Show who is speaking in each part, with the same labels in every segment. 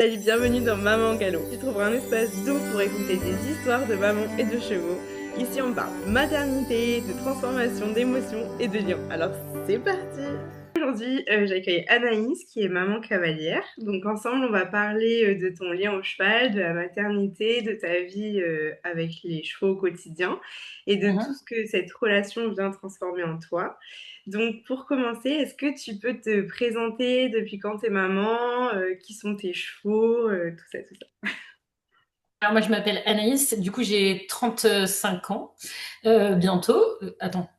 Speaker 1: Salut, bienvenue dans Maman Galop. Tu trouveras un espace doux pour écouter des histoires de maman et de chevaux. Ici, on parle maternité, de transformation, d'émotions et de liens. Alors, c'est parti! Aujourd'hui, j'accueille Anaïs, qui est maman cavalière. Donc, ensemble, on va parler de ton lien au cheval, de la maternité, de ta vie avec les chevaux au quotidien et de tout ce que cette relation vient transformer en toi. Donc, pour commencer, est-ce que tu peux te présenter depuis quand t'es maman, qui sont tes chevaux, tout ça, tout ça.
Speaker 2: Alors moi je m'appelle Anaïs, du coup j'ai 35 ans bientôt. Attends,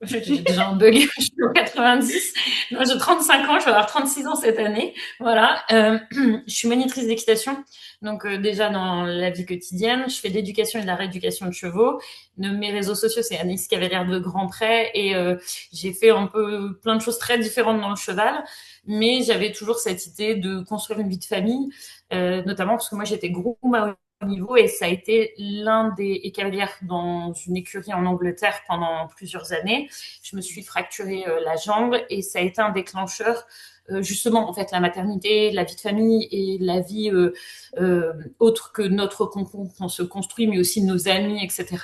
Speaker 2: j'ai déjà un bug, je suis en 90. Non, j'ai 35 ans, je vais avoir 36 ans cette année. Voilà, je suis monitrice d'équitation, donc déjà dans la vie quotidienne, je fais de l'éducation et de la rééducation de chevaux. Mes réseaux sociaux c'est Anaïs Cavalière de Grand Pré et j'ai fait un peu plein de choses très différentes dans le cheval, mais j'avais toujours cette idée de construire une vie de famille, notamment parce que moi j'étais groom à niveau et ça a été l'un des cavalières dans une écurie en Angleterre pendant plusieurs années. Je me suis fracturé la jambe et ça a été un déclencheur, justement en fait la maternité, la vie de famille et la vie autre que notre qu'on se construit, mais aussi nos amis, etc.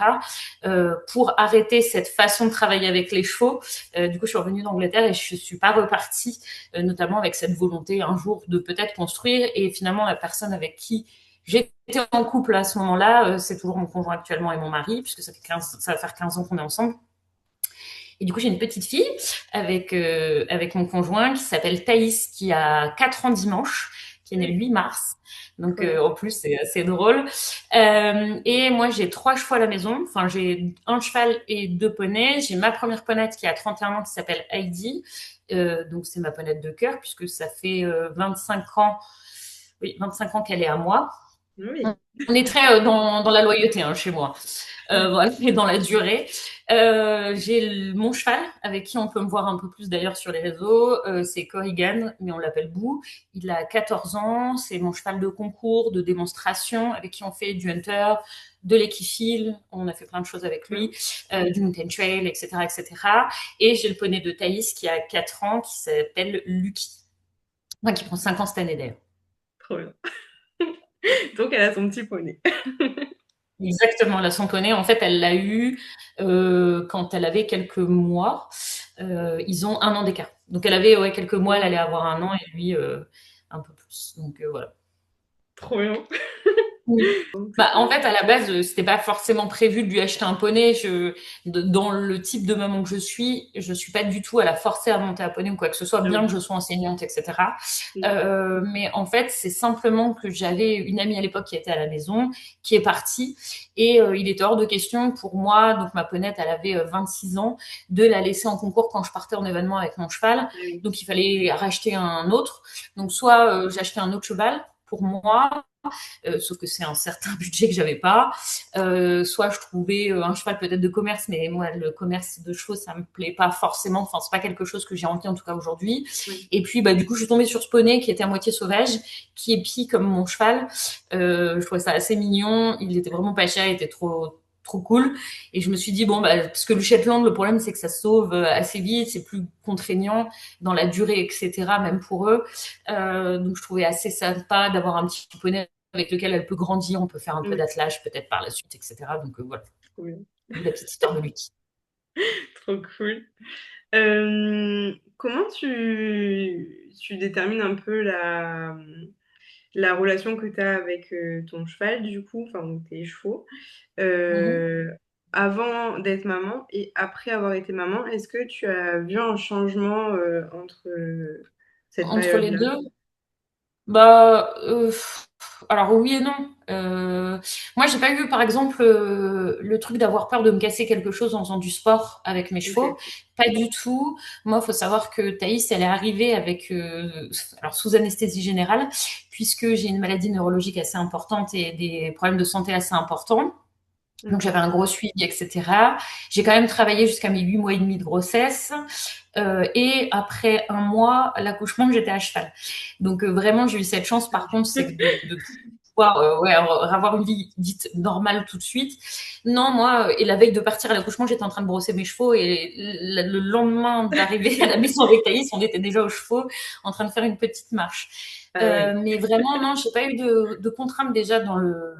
Speaker 2: Pour arrêter cette façon de travailler avec les chevaux. Du coup, je suis revenue d'Angleterre et je suis pas repartie, notamment avec cette volonté un jour de peut-être construire. Et finalement, la personne avec qui j'étais en couple à ce moment-là, c'est toujours mon conjoint actuellement et mon mari, puisque ça va faire 15 ans qu'on est ensemble. Et du coup, j'ai une petite fille avec mon conjoint qui s'appelle Thaïs, qui a 4 ans dimanche, qui est née le 8 mars. Donc,
Speaker 1: Trop bien.
Speaker 2: en plus, c'est assez drôle. Et moi, j'ai 3 chevaux à la maison. Enfin, j'ai un cheval et 2 poneys. J'ai ma première ponette qui a 31 ans, qui s'appelle Heidi. Donc, c'est ma ponette de cœur, puisque ça fait 25 ans, oui, 25 ans qu'elle est à moi.
Speaker 1: Oui.
Speaker 2: On est très dans la loyauté hein, chez moi. Voilà, et dans la durée. J'ai mon cheval, avec qui on peut me voir un peu plus d'ailleurs sur les réseaux, c'est Corrigan, mais on l'appelle Boo. Il a 14 ans, c'est mon cheval de concours, de démonstration, avec qui on fait du hunter, de l'équifile, on a fait plein de choses avec lui, du mountain trail, etc., etc. Et cetera. Et j'ai le poney de Thaïs qui a 4 ans, qui s'appelle Lucky. Enfin, qui prend 5 ans cette année d'ailleurs.
Speaker 1: Trop bien. Donc, elle a son petit poney.
Speaker 2: Exactement, la son poney, en fait, elle l'a eu quand elle avait quelques mois. Ils ont 1 an d'écart. Donc, elle avait ouais, quelques mois, elle allait avoir 1 an et lui un peu plus. Donc, voilà.
Speaker 1: Trop bien.
Speaker 2: Oui.
Speaker 1: Donc,
Speaker 2: Bah, en fait, à la base, c'était pas forcément prévu de lui acheter un poney. Dans le type de maman que je suis pas du tout à la forcer à monter à poney ou quoi que ce soit,
Speaker 1: ah
Speaker 2: bien
Speaker 1: oui.
Speaker 2: que je sois enseignante, etc. Mais en fait, c'est simplement que j'avais une amie à l'époque qui était à la maison, qui est partie, et il était hors de question pour moi, donc ma ponette, elle avait 26 ans, de la laisser en concours quand je partais en événement avec mon cheval.
Speaker 1: Ah oui.
Speaker 2: Donc il fallait racheter un autre. Donc soit j'achetais un autre cheval pour moi, sauf que c'est un certain budget que j'avais pas. Soit je trouvais un cheval peut-être de commerce, mais moi le commerce de chevaux ça me plaît pas forcément. Enfin c'est pas quelque chose que j'ai envie en tout cas aujourd'hui.
Speaker 1: Oui.
Speaker 2: Et puis bah du coup je suis tombée sur ce poney qui était à moitié sauvage, qui est pie comme mon cheval. Je trouvais ça assez mignon. Il était vraiment pas cher, il était trop cool. Et je me suis dit, bon, bah, parce que le Shetland, le problème, c'est que ça sauve assez vite, c'est plus contraignant dans la durée, etc., même pour eux. Donc, je trouvais assez sympa d'avoir un petit poney avec lequel elle peut grandir, on peut faire un peu
Speaker 1: Oui.
Speaker 2: d'attelage peut-être par la suite, etc. Donc, voilà,
Speaker 1: Trop bien.
Speaker 2: la petite histoire de Lucky.
Speaker 1: Trop cool. Comment tu détermines un peu la relation que tu as avec ton cheval, du coup, enfin, ou tes chevaux,
Speaker 2: Mhm.
Speaker 1: euh, avant d'être maman et après avoir été maman? Est-ce que tu as vu un changement entre cette
Speaker 2: Entre les
Speaker 1: période-là?
Speaker 2: deux, bah, alors oui et non. Moi, j'ai pas eu, par exemple, le truc d'avoir peur de me casser quelque chose en faisant du sport avec mes chevaux.
Speaker 1: Ok.
Speaker 2: Pas du tout. Moi, faut savoir que Thaïs, elle est arrivée avec, alors sous anesthésie générale, puisque j'ai une maladie neurologique assez importante et des problèmes de santé assez importants. Donc
Speaker 1: Ok.
Speaker 2: j'avais un gros suivi, etc. J'ai quand même travaillé jusqu'à mes 8 mois et demi de grossesse. Et après 1 mois, l'accouchement, j'étais à cheval. Donc vraiment, j'ai eu cette chance. Par contre, c'est que pouvoir avoir une vie dite normale tout de suite. Non, moi, et la veille de partir à l'accouchement, j'étais en train de brosser mes chevaux et le lendemain d'arriver à la maison avec Thaïs, on était déjà aux chevaux en train de faire une petite marche.
Speaker 1: Ah ouais.
Speaker 2: Mais vraiment, non, j'ai pas eu de contraintes déjà dans le.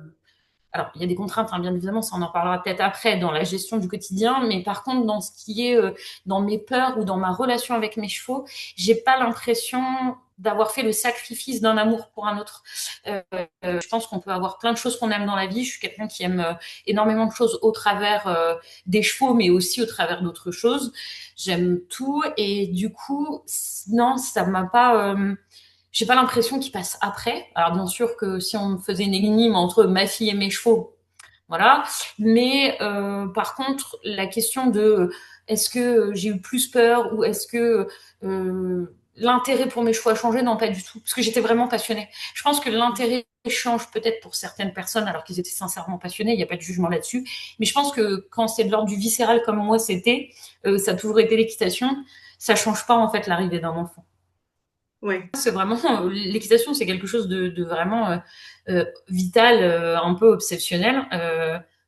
Speaker 2: Alors, il y a des contraintes, hein, bien évidemment, ça on en parlera peut-être après dans la gestion du quotidien, mais par contre, dans ce qui est dans mes peurs ou dans ma relation avec mes chevaux, j'ai pas l'impression d'avoir fait le sacrifice d'un amour pour un autre. Je pense qu'on peut avoir plein de choses qu'on aime dans la vie. Je suis quelqu'un qui aime énormément de choses au travers des chevaux, mais aussi au travers d'autres choses. J'aime tout et du coup, non, ça m'a pas. J'ai pas l'impression qu'il passe après. Alors bien sûr que si on faisait une énigme entre ma fille et mes chevaux, voilà. Mais par contre, la question de est-ce que j'ai eu plus peur ou est-ce que l'intérêt pour mes chevaux a changé? Non, pas du tout. Parce que j'étais vraiment passionnée. Je pense que l'intérêt change peut-être pour certaines personnes alors qu'ils étaient sincèrement passionnés. Il n'y a pas de jugement là-dessus. Mais je pense que quand c'est de l'ordre du viscéral comme moi c'était, ça a toujours été l'équitation. Ça change pas en fait l'arrivée d'un enfant.
Speaker 1: Ouais.
Speaker 2: C'est vraiment l'équitation, c'est quelque chose de vraiment vital, un peu obsessionnel.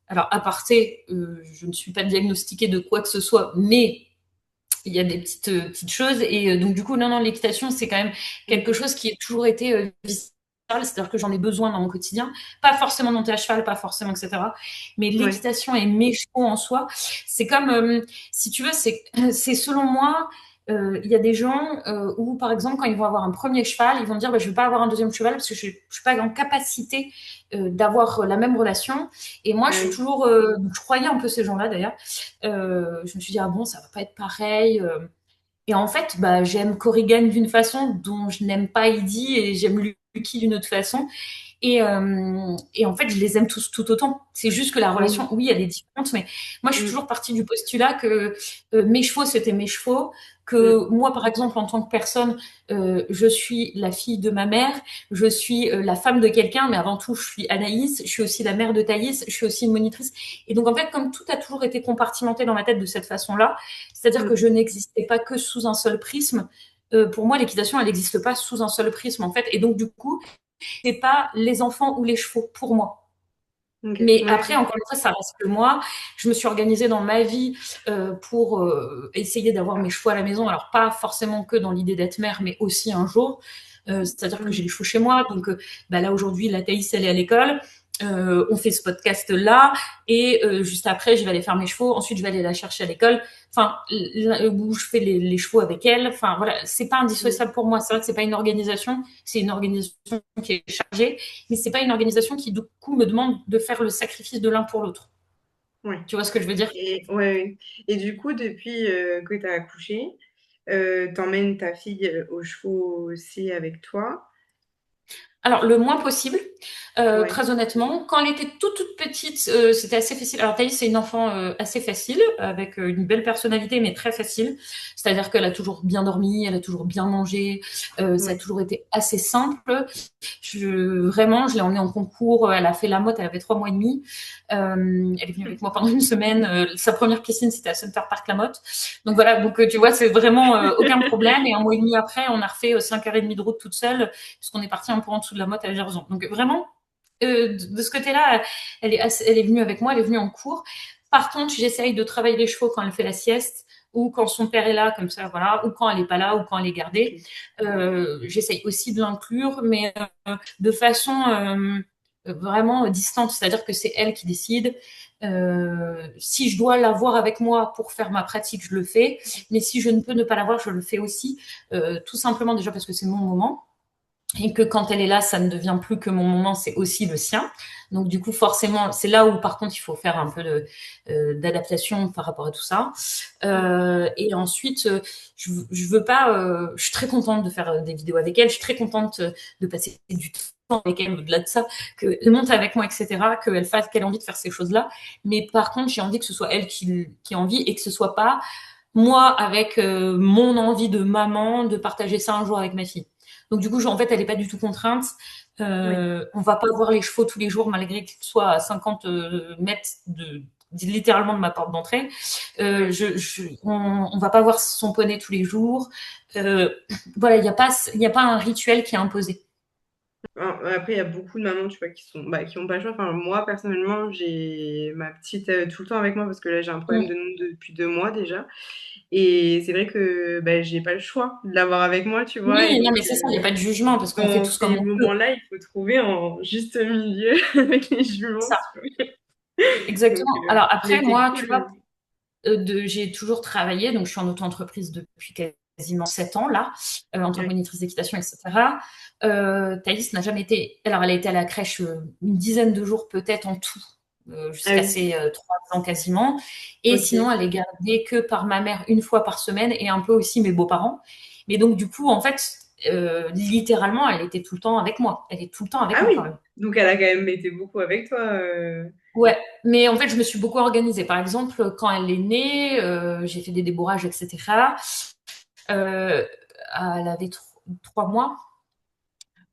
Speaker 2: Alors, à parté, je ne suis pas diagnostiquée de quoi que ce soit, mais il y a des petites choses. Et donc, du coup, non, non, l'équitation, c'est quand même quelque chose qui a toujours été viscéral, c'est-à-dire que j'en ai besoin dans mon quotidien. Pas forcément monter à cheval, pas forcément, etc. Mais
Speaker 1: Ouais.
Speaker 2: l'équitation et mes chevaux en soi, c'est comme, si tu veux, c'est selon moi, il y a des gens où, par exemple, quand ils vont avoir un premier cheval, ils vont dire bah, je ne vais pas avoir un deuxième cheval parce que je ne suis pas en capacité d'avoir la même relation. Et moi, je suis
Speaker 1: Ouais.
Speaker 2: toujours. Je croyais un peu ces gens-là d'ailleurs. Je me suis dit ah bon, ça va pas être pareil. Et en fait, bah, j'aime Corrigan d'une façon dont je n'aime pas Heidi et j'aime Lucky d'une autre façon. Et en fait, je les aime tous tout autant. C'est juste que la relation,
Speaker 1: Mm.
Speaker 2: oui, elle est différente, mais moi, je suis
Speaker 1: Mm.
Speaker 2: toujours partie du postulat que mes chevaux, c'était mes chevaux,
Speaker 1: Mm.
Speaker 2: que moi, par exemple, en tant que personne, je suis la fille de ma mère, je suis la femme de quelqu'un, mais avant tout, je suis Anaïs, je suis aussi la mère de Thaïs, je suis aussi une monitrice. Et donc, en fait, comme tout a toujours été compartimenté dans ma tête de cette façon-là, c'est-à-dire que
Speaker 1: Mm.
Speaker 2: je n'existais pas que sous un seul prisme, pour moi, l'équitation, elle n'existe pas sous un seul prisme, en fait. Et donc, du coup, c'est pas les enfants ou les chevaux pour moi.
Speaker 1: Ok.
Speaker 2: Mais après,
Speaker 1: Ouais.
Speaker 2: encore une fois, ça reste que moi. Je me suis organisée dans ma vie pour essayer d'avoir mes chevaux à la maison. Alors, pas forcément que dans l'idée d'être mère, mais aussi un jour. C'est-à-dire que j'ai
Speaker 1: Mm.
Speaker 2: les chevaux chez moi. Donc, bah là, aujourd'hui, la Thaïs, elle est à l'école. On fait ce podcast-là. Et juste après, je vais aller faire mes chevaux. Ensuite, je vais aller la chercher à l'école. Enfin, où je fais les chevaux avec elle. Enfin, voilà, c'est pas
Speaker 1: Mm.
Speaker 2: indissociable pour moi. C'est vrai que c'est pas une organisation. C'est une organisation qui est chargée mais c'est pas une organisation qui du coup me demande de faire le sacrifice de l'un pour l'autre.
Speaker 1: Ouais.
Speaker 2: Tu vois ce que je veux dire?
Speaker 1: Et, ouais, ouais. Et du coup, depuis que tu as accouché, t'emmènes ta fille aux chevaux aussi avec toi.
Speaker 2: Alors, le moins possible,
Speaker 1: Ouais.
Speaker 2: très honnêtement. Quand elle était toute petite, c'était assez facile. Alors, Thaïs, c'est une enfant assez facile, avec une belle personnalité, mais très facile. C'est-à-dire qu'elle a toujours bien dormi, elle a toujours bien mangé, ça a
Speaker 1: Ouais.
Speaker 2: toujours été assez simple. Vraiment, je l'ai emmenée en concours, elle a fait la motte, elle avait 3 mois et demi. Elle est venue avec moi pendant une semaine. Sa première piscine, c'était à Center Park La Motte. Donc voilà, donc tu vois, c'est vraiment aucun problème. Et un mois et demi après, on a refait 5 heures et demie de route toute seule, puisqu'on est parti un peu en dessous de la Motte à Gerzon. Donc vraiment, de ce côté-là, elle est venue avec moi, elle est venue en cours. Par contre, j'essaye de travailler les chevaux quand elle fait la sieste ou quand son père est là, comme ça, voilà, ou quand elle est pas là, ou quand elle est gardée.
Speaker 1: Ok.
Speaker 2: J'essaye aussi de l'inclure, mais de façon vraiment distante, c'est-à-dire que c'est elle qui décide. Si je dois l'avoir avec moi pour faire ma pratique, je le fais, mais si je ne peux ne pas l'avoir, je le fais aussi, tout simplement déjà parce que c'est mon moment et que quand elle est là, ça ne devient plus que mon moment, c'est aussi le sien. Donc du coup, forcément, c'est là où par contre, il faut faire un peu d'adaptation par rapport à tout ça. Et ensuite, je veux pas. Je suis très contente de faire des vidéos avec elle. Je suis très contente de passer du temps avec elle au-delà de ça, qu'elle monte avec moi, etc., qu'elle ait envie de faire ces choses-là. Mais par contre, j'ai envie que ce soit elle qui a envie et que ce soit pas moi avec mon envie de maman de partager ça un jour avec ma fille. Donc du coup, en fait, elle est pas du tout contrainte.
Speaker 1: Ouais.
Speaker 2: On va pas voir les chevaux tous les jours, malgré qu'ils soient à 50 mètres littéralement de ma porte d'entrée.
Speaker 1: Ouais.
Speaker 2: On va pas voir son poney tous les jours. Voilà, il y a pas un rituel qui est imposé.
Speaker 1: Après, il y a beaucoup de mamans, tu vois, qui ont pas le choix. Enfin, moi, personnellement, j'ai ma petite tout le temps avec moi parce que là, j'ai un problème
Speaker 2: Mm.
Speaker 1: de nombre depuis 2 mois déjà. Et c'est vrai que bah, j'ai pas le choix de l'avoir avec moi, tu vois. Et
Speaker 2: Oui, non,
Speaker 1: donc,
Speaker 2: mais c'est ça, il n'y a pas de jugement parce qu'on fait
Speaker 1: dans
Speaker 2: tous comme
Speaker 1: ces
Speaker 2: on peut.
Speaker 1: moments-là, il faut trouver un juste milieu avec les jumeaux,
Speaker 2: Ça,
Speaker 1: tu vois. Donc,
Speaker 2: exactement. Alors
Speaker 1: mais
Speaker 2: après,
Speaker 1: c'est
Speaker 2: moi, tu vois,
Speaker 1: cool.
Speaker 2: j'ai toujours travaillé, donc je suis en auto-entreprise depuis quasiment 7 ans là, en tant que
Speaker 1: Ouais.
Speaker 2: monitrice d'équitation, etc. Thaïs n'a jamais été. Alors, elle a été à la crèche une dizaine de jours peut-être en tout,
Speaker 1: Ah
Speaker 2: jusqu'à
Speaker 1: oui,
Speaker 2: ses 3 ans quasiment. Et sinon,
Speaker 1: ok.
Speaker 2: elle est gardée que par ma mère une fois par semaine et un peu aussi mes beaux-parents. Mais donc, du coup, en fait, littéralement, elle était tout le temps avec moi. Elle est tout le temps avec
Speaker 1: Ah
Speaker 2: moi quand
Speaker 1: oui,
Speaker 2: même.
Speaker 1: donc elle a quand même été beaucoup avec toi.
Speaker 2: Ouais, mais en fait, je me suis beaucoup organisée. Par exemple, quand elle est née, j'ai fait des débourrages, etc. Euh, Elle avait 3 mois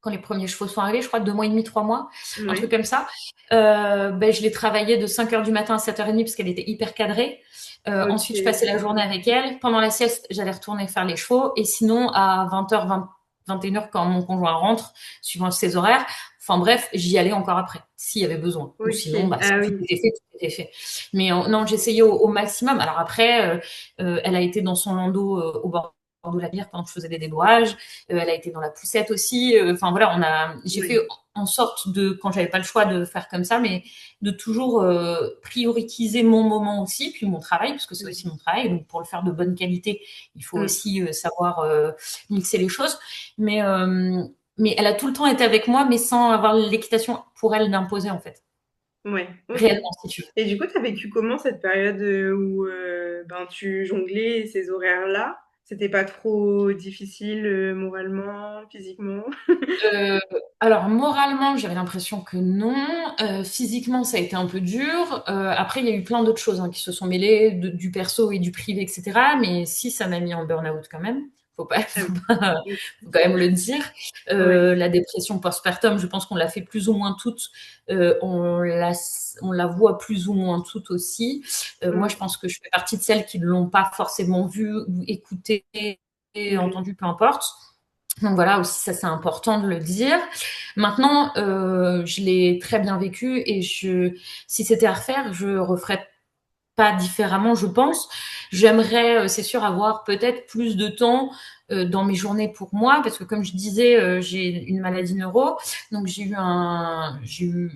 Speaker 2: quand les premiers chevaux sont arrivés, je crois 2 mois et demi, 3 mois, un truc
Speaker 1: Ouais,
Speaker 2: comme ça. Ben, je l'ai travaillée de 5 heures du matin à 7h30 parce qu'elle était hyper cadrée. Ensuite, je passais
Speaker 1: ok.
Speaker 2: la journée avec elle. Pendant la sieste, j'allais retourner faire les chevaux. Et sinon, à 20h, 21h, quand mon conjoint rentre, suivant ses horaires, enfin bref, j'y allais encore après, s'il y avait besoin. Ou
Speaker 1: Ok,
Speaker 2: sinon, bah, si
Speaker 1: ah
Speaker 2: tout
Speaker 1: oui.
Speaker 2: était fait, tout était fait. Mais non, j'essayais au maximum. Alors après, elle a été dans son landau au bord de la rivière pendant que je faisais des débourages. Elle a été dans la poussette aussi. Enfin voilà, j'ai fait
Speaker 1: Oui.
Speaker 2: en sorte de, quand j'avais pas le choix de faire comme ça, mais de toujours prioriser mon moment aussi, puis mon travail, parce que c'est aussi mon travail. Donc pour le faire de bonne qualité, il faut
Speaker 1: Mm.
Speaker 2: aussi savoir mixer les choses. Mais mais elle a tout le temps été avec moi, mais sans avoir l'équitation pour elle d'imposer en fait,
Speaker 1: Ouais, ok.
Speaker 2: réellement si tu veux.
Speaker 1: Et du coup, tu as vécu comment cette période où ben, tu jonglais ces horaires-là? C'était pas trop difficile moralement, physiquement?
Speaker 2: Euh, alors moralement, j'avais l'impression que non. Physiquement, ça a été un peu dur. Après, il y a eu plein d'autres choses hein, qui se sont mêlées, du perso et du privé, etc. Mais si, ça m'a mis en burn-out quand même. Faut pas,
Speaker 1: Ah
Speaker 2: faut
Speaker 1: oui.
Speaker 2: pas- faut quand même le dire.
Speaker 1: Ouais.
Speaker 2: La dépression postpartum, je pense qu'on l'a fait plus ou moins toutes. On la voit plus ou moins toutes aussi. Moi, je
Speaker 1: Mm.
Speaker 2: pense que je fais partie de celles qui ne l'ont pas forcément vu ou écouté,
Speaker 1: Mm.
Speaker 2: entendu, peu importe. Donc voilà, aussi ça c'est important de le dire. Maintenant, je l'ai très bien vécu et si c'était à refaire, je referais pas différemment, je pense. J'aimerais, c'est sûr, avoir peut-être plus de temps dans mes journées pour moi, parce que comme je disais, j'ai une maladie neuro, donc j'ai eu,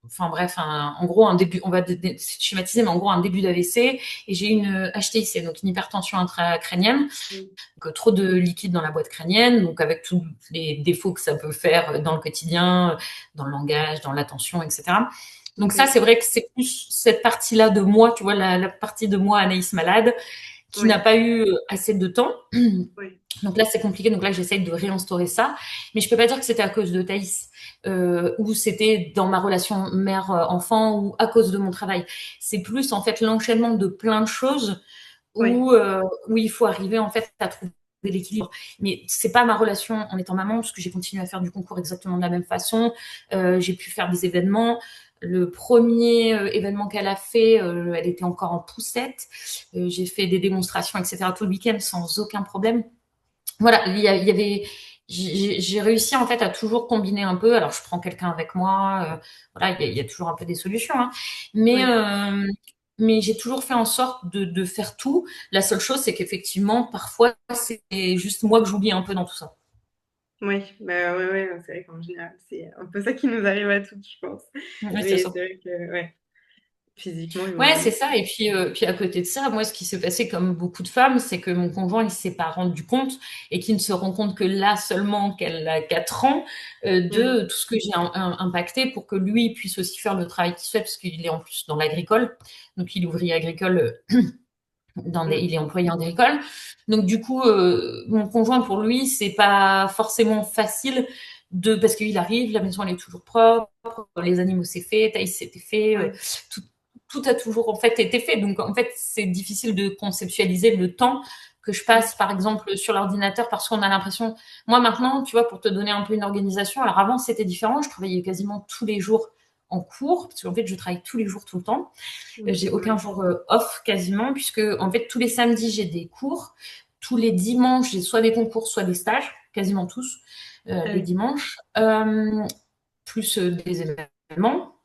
Speaker 2: enfin bref, en gros un début, on va schématiser, mais en gros un début d'AVC, et j'ai une HTIC, donc une hypertension intracrânienne,
Speaker 1: Mm.
Speaker 2: donc trop de liquide dans la boîte crânienne, donc avec tous les défauts que ça peut faire dans le quotidien, dans le langage, dans l'attention, etc. Donc ça,
Speaker 1: Ok.
Speaker 2: c'est vrai que c'est plus cette partie-là de moi, tu vois, la partie de moi, Anaïs malade, qui n'a
Speaker 1: Ouais.
Speaker 2: pas eu assez de temps.
Speaker 1: Ouais.
Speaker 2: Donc là, c'est compliqué. Donc là, j'essaye de réinstaurer ça. Mais je peux pas dire que c'était à cause de Thaïs, ou c'était dans ma relation mère-enfant, ou à cause de mon travail. C'est plus, en fait, l'enchaînement de plein de choses
Speaker 1: Ouais.
Speaker 2: où il faut arriver, en fait, à trouver l'équilibre. Mais c'est pas ma relation en étant maman, parce que j'ai continué à faire du concours exactement de la même façon. J'ai pu faire des événements. Le premier événement qu'elle a fait, elle était encore en poussette. J'ai fait des démonstrations, etc. tout le week-end sans aucun problème. Voilà, il y avait, j'ai réussi en fait à toujours combiner un peu. Alors je prends quelqu'un avec moi, voilà, il y a toujours un peu des solutions, hein. Mais
Speaker 1: Ouais.
Speaker 2: mais j'ai toujours fait en sorte de faire tout. La seule chose, c'est qu'effectivement, parfois, c'est juste moi que j'oublie un peu dans tout ça.
Speaker 1: Ouais. Bah ouais, ouais, c'est vrai qu'en général, c'est un peu ça qui nous arrive à toutes, je pense.
Speaker 2: Oui, c'est
Speaker 1: Mais
Speaker 2: ça.
Speaker 1: c'est vrai que, ouais, physiquement et
Speaker 2: Ouais, c'est
Speaker 1: moralement.
Speaker 2: ça. Et puis à côté de ça, moi, ce qui s'est passé comme beaucoup de femmes, c'est que mon conjoint, il s'est pas rendu compte et qu'il ne se rend compte que là seulement qu'elle a 4 ans
Speaker 1: Mm.
Speaker 2: de tout ce que j'ai impacté pour que lui puisse aussi faire le travail qu'il fait, parce qu'il est en plus dans l'agricole. Donc, il est ouvrier agricole, il est
Speaker 1: Ok.
Speaker 2: employé en agricole. Donc, du coup, mon conjoint, pour lui, c'est pas forcément facile parce qu'il arrive, la maison elle est toujours propre, les animaux c'est fait, Thaïs c'était fait,
Speaker 1: Ouais.
Speaker 2: tout, tout a toujours en fait été fait. Donc en fait c'est difficile de conceptualiser le temps que je
Speaker 1: Mm.
Speaker 2: passe par exemple sur l'ordinateur, parce qu'on a l'impression, moi maintenant, tu vois, pour te donner un peu une organisation, alors avant c'était différent, je travaillais quasiment tous les jours en cours, parce qu'en fait je travaille tous les jours tout le temps.
Speaker 1: Ok,
Speaker 2: J'ai aucun
Speaker 1: ouais.
Speaker 2: jour off quasiment, puisque en fait tous les samedis j'ai des cours, tous les dimanches j'ai soit des concours, soit des stages, quasiment tous.
Speaker 1: Ah
Speaker 2: le
Speaker 1: oui.
Speaker 2: dimanche, plus des événements,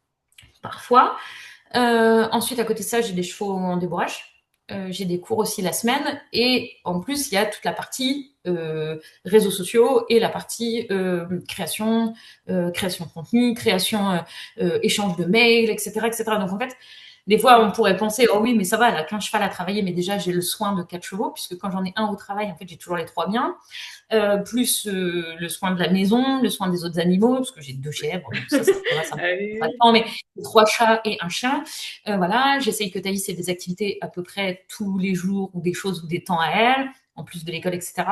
Speaker 2: parfois. Ensuite, à côté de ça, j'ai des chevaux en débourrage. J'ai des cours aussi la semaine. Et en plus, il y a toute la partie réseaux sociaux et la partie création de contenu, échange de mails, etc., etc. Donc en fait, des fois, on pourrait penser, oh oui, mais ça va, elle a qu'un cheval à travailler, mais déjà, j'ai le soin de 4 chevaux, puisque quand j'en ai un au travail, en fait, j'ai toujours les 3 biens, plus le soin de la maison, le soin des autres animaux, parce que j'ai 2 chèvres, donc ça va, ça me
Speaker 1: Ah
Speaker 2: prend pas de
Speaker 1: oui,
Speaker 2: temps, mais 3 chats et un chien. Voilà, j'essaye que Thaïs ait des activités à peu près tous les jours, ou des choses ou des temps à elle, en plus de l'école, etc.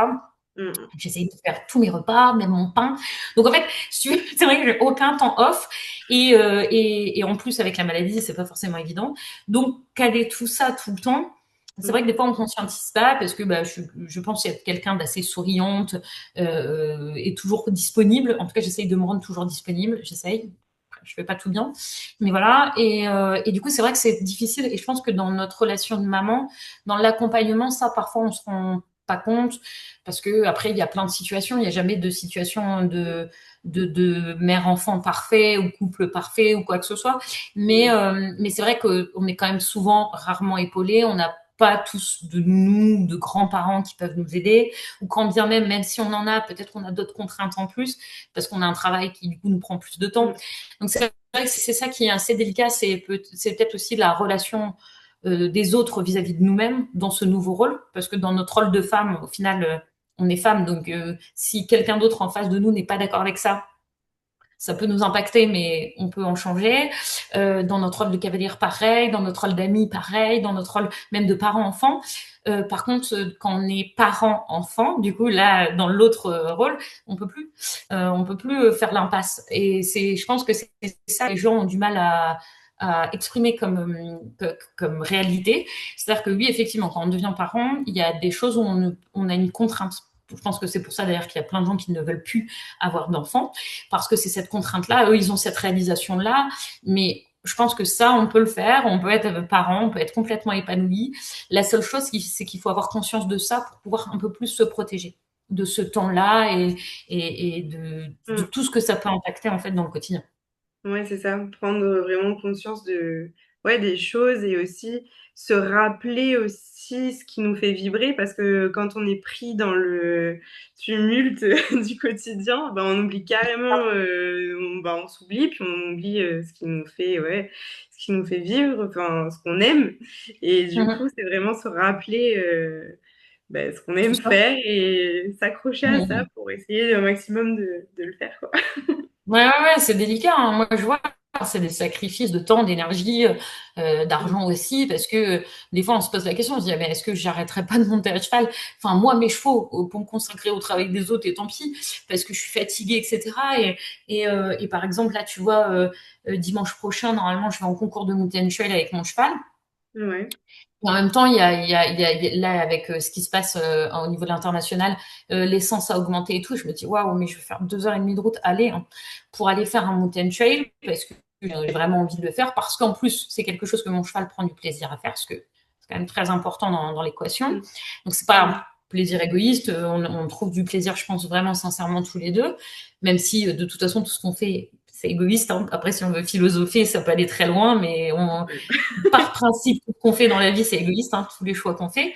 Speaker 1: oui.
Speaker 2: J'essaye de faire tous mes repas, même mon pain. Donc en fait, c'est vrai que j'ai aucun temps off. Et en plus, avec la maladie, c'est pas forcément évident. Donc, caler tout ça tout le temps, c'est vrai que des fois, on ne conscientise pas parce que bah, je pense être quelqu'un d'assez souriante et toujours disponible. En tout cas, j'essaye de me rendre toujours disponible. J'essaye. Je fais pas tout bien. Mais voilà. Et du coup, c'est vrai que c'est difficile. Et je pense que dans notre relation de maman, dans l'accompagnement, ça, parfois, on se rend pas compte parce que après il y a plein de situations, il n'y a jamais de situation de mère-enfant parfait ou couple parfait ou quoi que ce soit, mais c'est vrai qu'on est quand même souvent rarement épaulé, on n'a pas tous de nous, de grands-parents qui peuvent nous aider, ou quand bien même si on en a, peut-être qu'on a d'autres contraintes en plus, parce qu'on a un travail qui du coup nous prend plus de temps. Donc c'est vrai que c'est ça qui est assez délicat, c'est peut-être aussi la relation des autres vis-à-vis de nous-mêmes dans ce nouveau rôle, parce que dans notre rôle de femme, au final, on est femme, donc si quelqu'un d'autre en face de nous n'est pas d'accord avec ça, ça peut nous impacter, mais on peut en changer. Dans notre rôle de cavalière, pareil. Dans notre rôle d'ami, pareil. Dans notre rôle même de parent-enfant. Par contre, quand on est parent-enfant, du coup, là, dans l'autre rôle, on peut plus. On peut plus faire l'impasse. Et je pense que c'est ça, les gens ont du mal à exprimer comme réalité. C'est-à-dire que oui, effectivement, quand on devient parent, il y a des choses où on a une contrainte. Je pense que c'est pour ça d'ailleurs qu'il y a plein de gens qui ne veulent plus avoir d'enfants, parce que c'est cette contrainte-là. Eux, ils ont cette réalisation-là, mais je pense que ça, on peut le faire. On peut être parent, on peut être complètement épanoui. La seule chose, c'est qu'il faut avoir conscience de ça pour pouvoir un peu plus se protéger de ce temps-là et de tout ce que ça peut impacter en fait dans le quotidien.
Speaker 1: Ouais, c'est ça, prendre vraiment conscience de, ouais, des choses et aussi se rappeler aussi ce qui nous fait vibrer parce que quand on est pris dans le tumulte du quotidien, ben on oublie carrément, on s'oublie puis on oublie ce qui nous fait, ouais, ce qui nous fait vivre, enfin ce qu'on aime. Et du coup,
Speaker 2: Mhm.
Speaker 1: c'est vraiment se rappeler ben, ce qu'on
Speaker 2: Tout
Speaker 1: aime
Speaker 2: ça.
Speaker 1: faire et s'accrocher à ça
Speaker 2: Mhm.
Speaker 1: pour essayer au maximum de le faire, quoi.
Speaker 2: Ouais, ouais, ouais, c'est délicat, hein. Moi, je vois, c'est des sacrifices de temps, d'énergie, d'argent aussi, parce que des fois, on se pose la question, on se dit, ah, mais est-ce que j'arrêterai pas de monter à cheval? Enfin, moi, mes chevaux, pour me consacrer au travail des autres, et tant pis, parce que je suis fatiguée, etc. Et par exemple, là, tu vois, dimanche prochain, normalement, je vais en concours de mountain trail avec mon cheval.
Speaker 1: Ouais.
Speaker 2: Et en même temps, là, avec ce qui se passe au niveau de l'international, l'essence a augmenté et tout. Je me dis, waouh, mais je vais faire 2 heures et demie de route aller hein, pour aller faire un mountain trail parce que j'ai vraiment envie de le faire. Parce qu'en plus, c'est quelque chose que mon cheval prend du plaisir à faire, parce que c'est quand même très important dans l'équation.
Speaker 1: Mm.
Speaker 2: Donc, c'est pas un plaisir égoïste. On trouve du plaisir, je pense, vraiment sincèrement tous les deux. Même si, de toute façon, tout ce qu'on fait, c'est égoïste. Hein. Après, si on veut philosopher, ça peut aller très loin, mais par principe, tout ce qu'on fait dans la vie, c'est égoïste, hein, tous les choix qu'on fait.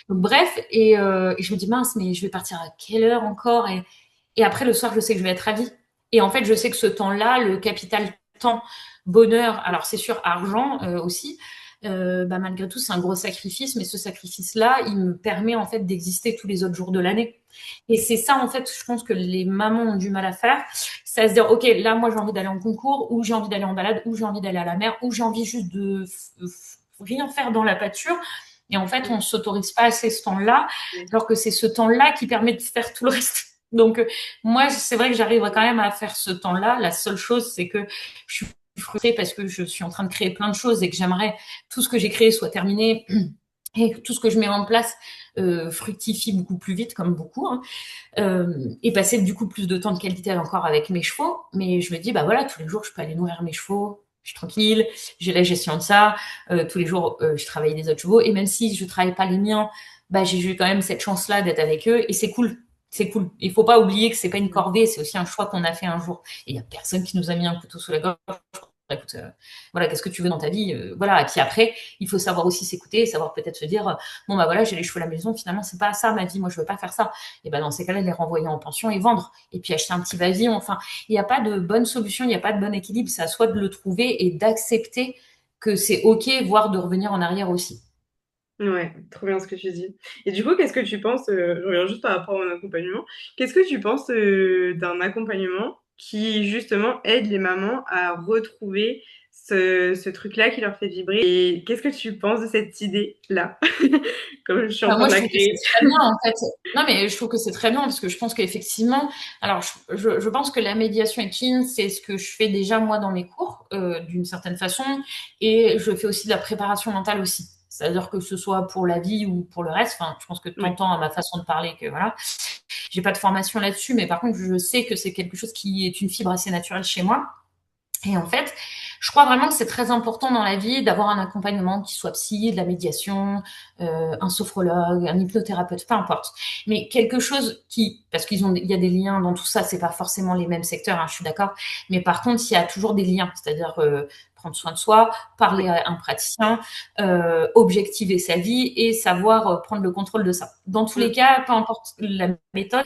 Speaker 2: Donc, bref, et je me dis, mince, mais je vais partir à quelle heure encore et après, le soir, je sais que je vais être ravie. Et en fait, je sais que ce temps-là, le capital temps, bonheur, alors c'est sûr, argent aussi, bah, malgré tout, c'est un gros sacrifice, mais ce sacrifice-là, il me permet en fait d'exister tous les autres jours de l'année. Et c'est ça, en fait, je pense que les mamans ont du mal à faire. C'est à se dire, OK, là, moi, j'ai envie d'aller en concours, ou j'ai envie d'aller en balade, ou j'ai envie d'aller à la mer, ou j'ai envie juste de rien faire dans la pâture. Et en fait, on ne s'autorise pas assez ce temps-là, alors que c'est ce temps-là qui permet de faire tout le reste. Donc, moi, c'est vrai que j'arrive quand même à faire ce temps-là. La seule chose, c'est que je suis frustrée parce que je suis en train de créer plein de choses et que j'aimerais tout ce que j'ai créé soit terminé et que tout ce que je mets en place fructifie beaucoup plus vite, comme beaucoup, hein, et passer du coup plus de temps de qualité encore avec mes chevaux. Mais je me dis, bah voilà, tous les jours, je peux aller nourrir mes chevaux. Je suis tranquille, j'ai la gestion de ça. Tous les jours, je travaille des autres chevaux. Et même si je travaille pas les miens, bah j'ai eu quand même cette chance-là d'être avec eux. Et c'est cool c'est cool. Il faut pas oublier que c'est pas une corvée, c'est aussi un choix qu'on a fait un jour. Et il y a personne qui nous a mis un couteau sous la gorge. Écoute, voilà, qu'est-ce que tu veux dans ta vie, voilà. Et puis après, il faut savoir aussi s'écouter, savoir peut-être se dire, bon bah voilà, j'ai les cheveux à la maison, finalement c'est pas ça ma vie, moi je veux pas faire ça. Et ben dans ces cas-là, les renvoyer en pension et vendre, et puis acheter un petit va-vivre. Enfin, il n'y a pas de bonne solution, il n'y a pas de bon équilibre. C'est à soi de le trouver et d'accepter que c'est ok, voire de revenir en arrière aussi.
Speaker 1: Ouais, trop bien ce que tu dis. Et du coup, qu'est-ce que tu penses, je reviens juste par rapport à un accompagnement, qu'est-ce que tu penses d'un accompagnement qui justement aide les mamans à retrouver ce truc-là qui leur fait vibrer? Et qu'est-ce que tu penses de cette idée-là? Comme je suis en
Speaker 2: Enfin,
Speaker 1: train
Speaker 2: moi,
Speaker 1: de
Speaker 2: je
Speaker 1: la
Speaker 2: trouve que c'est
Speaker 1: créer.
Speaker 2: très bien, en fait. Non, mais je trouve que c'est très bien parce que je pense qu'effectivement, alors, je pense que la médiation équine, c'est ce que je fais déjà moi dans mes cours, d'une certaine façon, et je fais aussi de la préparation mentale aussi. C'est-à-dire que ce soit pour la vie ou pour le reste. Enfin, je pense que tu
Speaker 1: Ouais,
Speaker 2: entends à ma façon de parler que voilà, j'ai pas de formation là-dessus, mais par contre, je sais que c'est quelque chose qui est une fibre assez naturelle chez moi. Et en fait, je crois vraiment que c'est très important dans la vie d'avoir un accompagnement qui soit psy, de la médiation, un sophrologue, un hypnothérapeute, peu importe. Mais quelque chose qui, parce il y a des liens dans tout ça, c'est pas forcément les mêmes secteurs, hein, je suis d'accord. Mais par contre, il y a toujours des liens, c'est-à-dire prendre soin de soi, parler
Speaker 1: ouais,
Speaker 2: à un praticien, objectiver sa vie et savoir prendre le contrôle de ça. Dans tous les
Speaker 1: mm,
Speaker 2: cas, peu importe la méthode,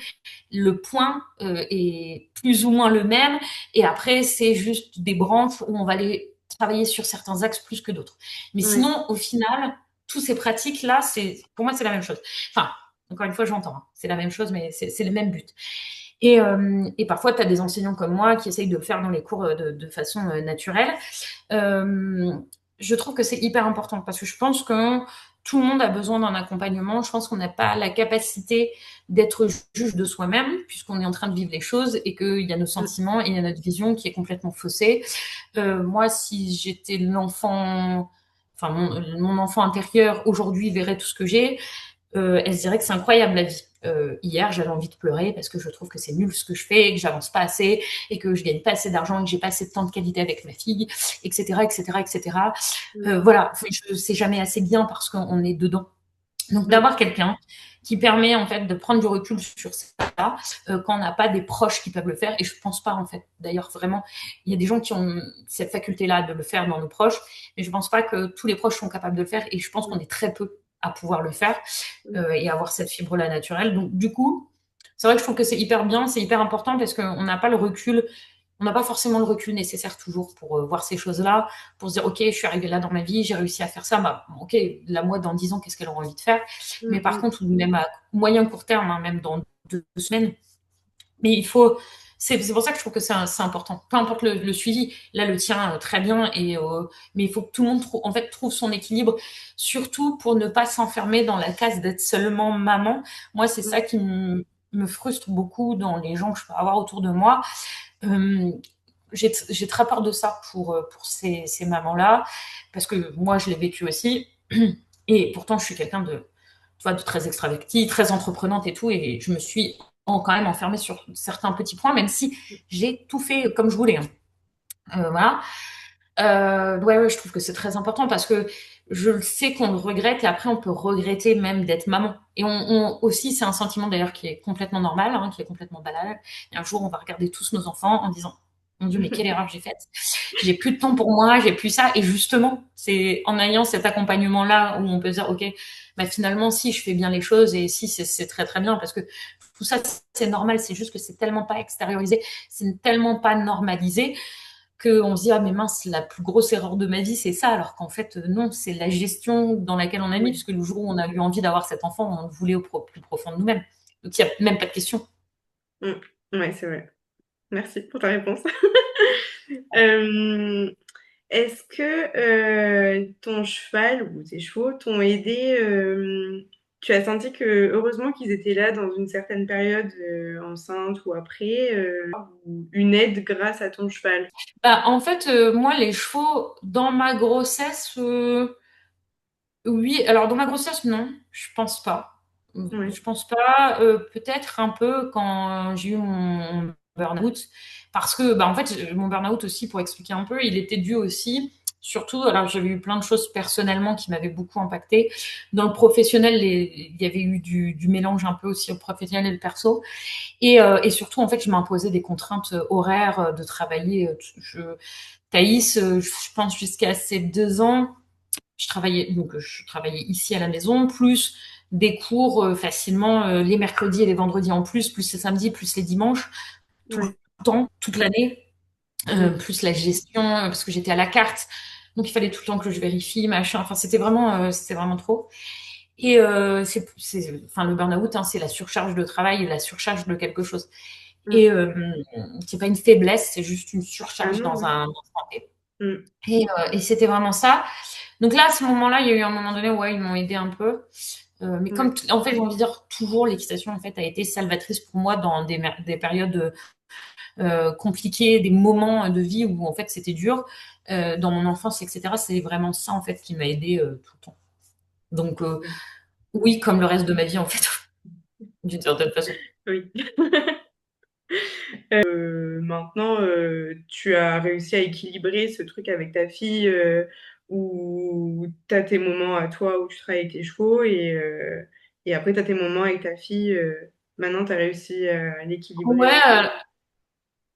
Speaker 2: le point est plus ou moins le même. Et après, c'est juste des branches où on va aller travailler sur certains axes plus que d'autres. Mais
Speaker 1: ouais,
Speaker 2: sinon, au final, toutes ces pratiques-là, pour moi, c'est la même chose. Enfin, encore une fois, j'entends, hein, c'est la même chose, mais c'est le même but. Et parfois, tu as des enseignants comme moi qui essayent de le faire dans les cours de façon naturelle. Euh, je trouve que c'est hyper important parce que je pense que tout le monde a besoin d'un accompagnement. Je pense qu'on n'a pas la capacité d'être juge de soi-même puisqu'on est en train de vivre les choses et qu'il y a nos
Speaker 1: mm,
Speaker 2: sentiments et il y a notre vision qui est complètement faussée. Moi, si j'étais l'enfant, enfin mon enfant intérieur aujourd'hui verrait tout ce que j'ai, elle se dirait que c'est incroyable la vie. Hier, j'avais envie de pleurer parce que je trouve que c'est nul ce que je fais, et que j'avance pas assez, et que je gagne pas assez d'argent, et que j'ai pas assez de temps de qualité avec ma fille, etc., etc., etc.
Speaker 1: mm,
Speaker 2: Voilà, je sais jamais assez bien parce qu'on est dedans. Donc
Speaker 1: mm.
Speaker 2: d'avoir quelqu'un qui permet en fait de prendre du recul sur ça quand on n'a pas des proches qui peuvent le faire, et je pense pas en fait. D'ailleurs vraiment, il y a des gens qui ont cette faculté-là de le faire dans nos proches, mais je pense pas que tous les proches sont capables de le faire, et je pense qu'on est très peu à pouvoir le faire et avoir cette fibre-là naturelle. Donc du coup, c'est vrai que je trouve que c'est hyper bien, c'est hyper important parce qu'on n'a pas le recul, on n'a pas forcément le recul nécessaire toujours pour voir ces choses-là, pour se dire, OK, je suis arrivée là dans ma vie, j'ai réussi à faire ça, bah, OK, la moi, dans 10 ans, qu'est-ce qu'elle aura envie de faire?
Speaker 1: Mm,
Speaker 2: Mais par
Speaker 1: mm.
Speaker 2: contre, même à moyen court terme, hein, même dans 2 semaines, mais il faut, c'est pour ça que je trouve que c'est important. Peu importe le suivi, là, le tien, très bien, mais il faut que tout le monde en fait, trouve son équilibre, surtout pour ne pas s'enfermer dans la case d'être seulement maman. Moi, c'est ça qui me frustre beaucoup dans les gens que je peux avoir autour de moi. Euh, j'ai très peur de ça pour ces mamans-là, parce que moi, je l'ai vécu aussi. Et pourtant, je suis quelqu'un tu vois, de très extraverti, très entreprenante et tout. Et je me suis quand même enfermée sur certains petits points, même si j'ai tout fait comme je voulais, hein. Voilà. Ouais, ouais, je trouve que c'est très important parce que je le sais qu'on le regrette et après on peut regretter même d'être maman. Et aussi, c'est un sentiment d'ailleurs qui est complètement normal, hein, qui est complètement banal. Et un jour, on va regarder tous nos enfants en disant, mon Dieu, mais quelle erreur j'ai faite. J'ai plus de temps pour moi, j'ai plus ça. Et justement, c'est en ayant cet accompagnement-là où on peut dire, OK, bah finalement, si je fais bien les choses et si c'est très très bien parce que tout ça, c'est normal. C'est juste que c'est tellement pas extériorisé, c'est tellement pas normalisé qu'on se dit, ah mais mince, la plus grosse erreur de ma vie, c'est ça, alors qu'en fait, non, c'est la gestion dans laquelle on a mis,
Speaker 1: Oui.
Speaker 2: puisque le jour où on a eu envie d'avoir cet enfant, on le voulait plus profond de nous-mêmes. Donc il n'y a même pas de question.
Speaker 1: Mm. Ouais, c'est vrai. Merci pour ta réponse. Euh, Est-ce que ton cheval ou tes chevaux t'ont aidé tu as senti que heureusement qu'ils étaient là dans une certaine période enceinte ou après, ou une aide grâce à ton cheval?
Speaker 2: Bah, en fait, moi, les chevaux, dans ma grossesse, oui, alors dans ma grossesse, non, je pense pas.
Speaker 1: Ouais.
Speaker 2: Je pense pas, peut-être un peu quand j'ai eu mon burn-out, parce que, bah, en fait, mon burn-out aussi, pour expliquer un peu, il était dû aussi Surtout, alors j'avais eu plein de choses personnellement qui m'avaient beaucoup impacté. Dans le professionnel, il y avait eu du mélange un peu aussi au professionnel et le perso. Et surtout, en fait, je m'imposais des contraintes horaires de travailler. Thaïs, je pense jusqu'à ces 2 ans, je travaillais ici à la maison, plus des cours facilement les mercredis et les vendredis en plus les samedis, plus les dimanches, tout
Speaker 1: Ouais.
Speaker 2: le temps, toute l'année,
Speaker 1: Mm.
Speaker 2: plus la gestion, parce que j'étais à la carte. Donc il fallait tout le temps que je vérifie, machin. Enfin, c'était vraiment trop. Et enfin, le burn-out, hein, c'est la surcharge de travail et la surcharge de quelque chose.
Speaker 1: Mm.
Speaker 2: Et c'est pas une faiblesse, c'est juste une
Speaker 1: Ah
Speaker 2: surcharge
Speaker 1: non,
Speaker 2: dans
Speaker 1: ouais.
Speaker 2: un instant T.
Speaker 1: Mm.
Speaker 2: Et c'était vraiment ça. Donc là, à ce moment-là, il y a eu un moment donné, ouais, ils m'ont aidé un peu. Mais
Speaker 1: Ouais.
Speaker 2: en fait, j'ai envie de dire, toujours, l'équitation, en fait, a été salvatrice pour moi dans des périodes compliquées, des moments de vie où, en fait, c'était dur, dans mon enfance, etc. C'est vraiment ça, en fait, qui m'a aidé tout le temps. Donc, oui, comme le reste de ma vie, en fait, d'une certaine façon.
Speaker 1: Oui. Maintenant, tu as réussi à équilibrer ce truc avec ta fille où tu as tes moments à toi où tu travailles avec tes chevaux et après tu as tes moments avec ta fille. Maintenant, tu as réussi à l'équilibrer.
Speaker 2: Ouais,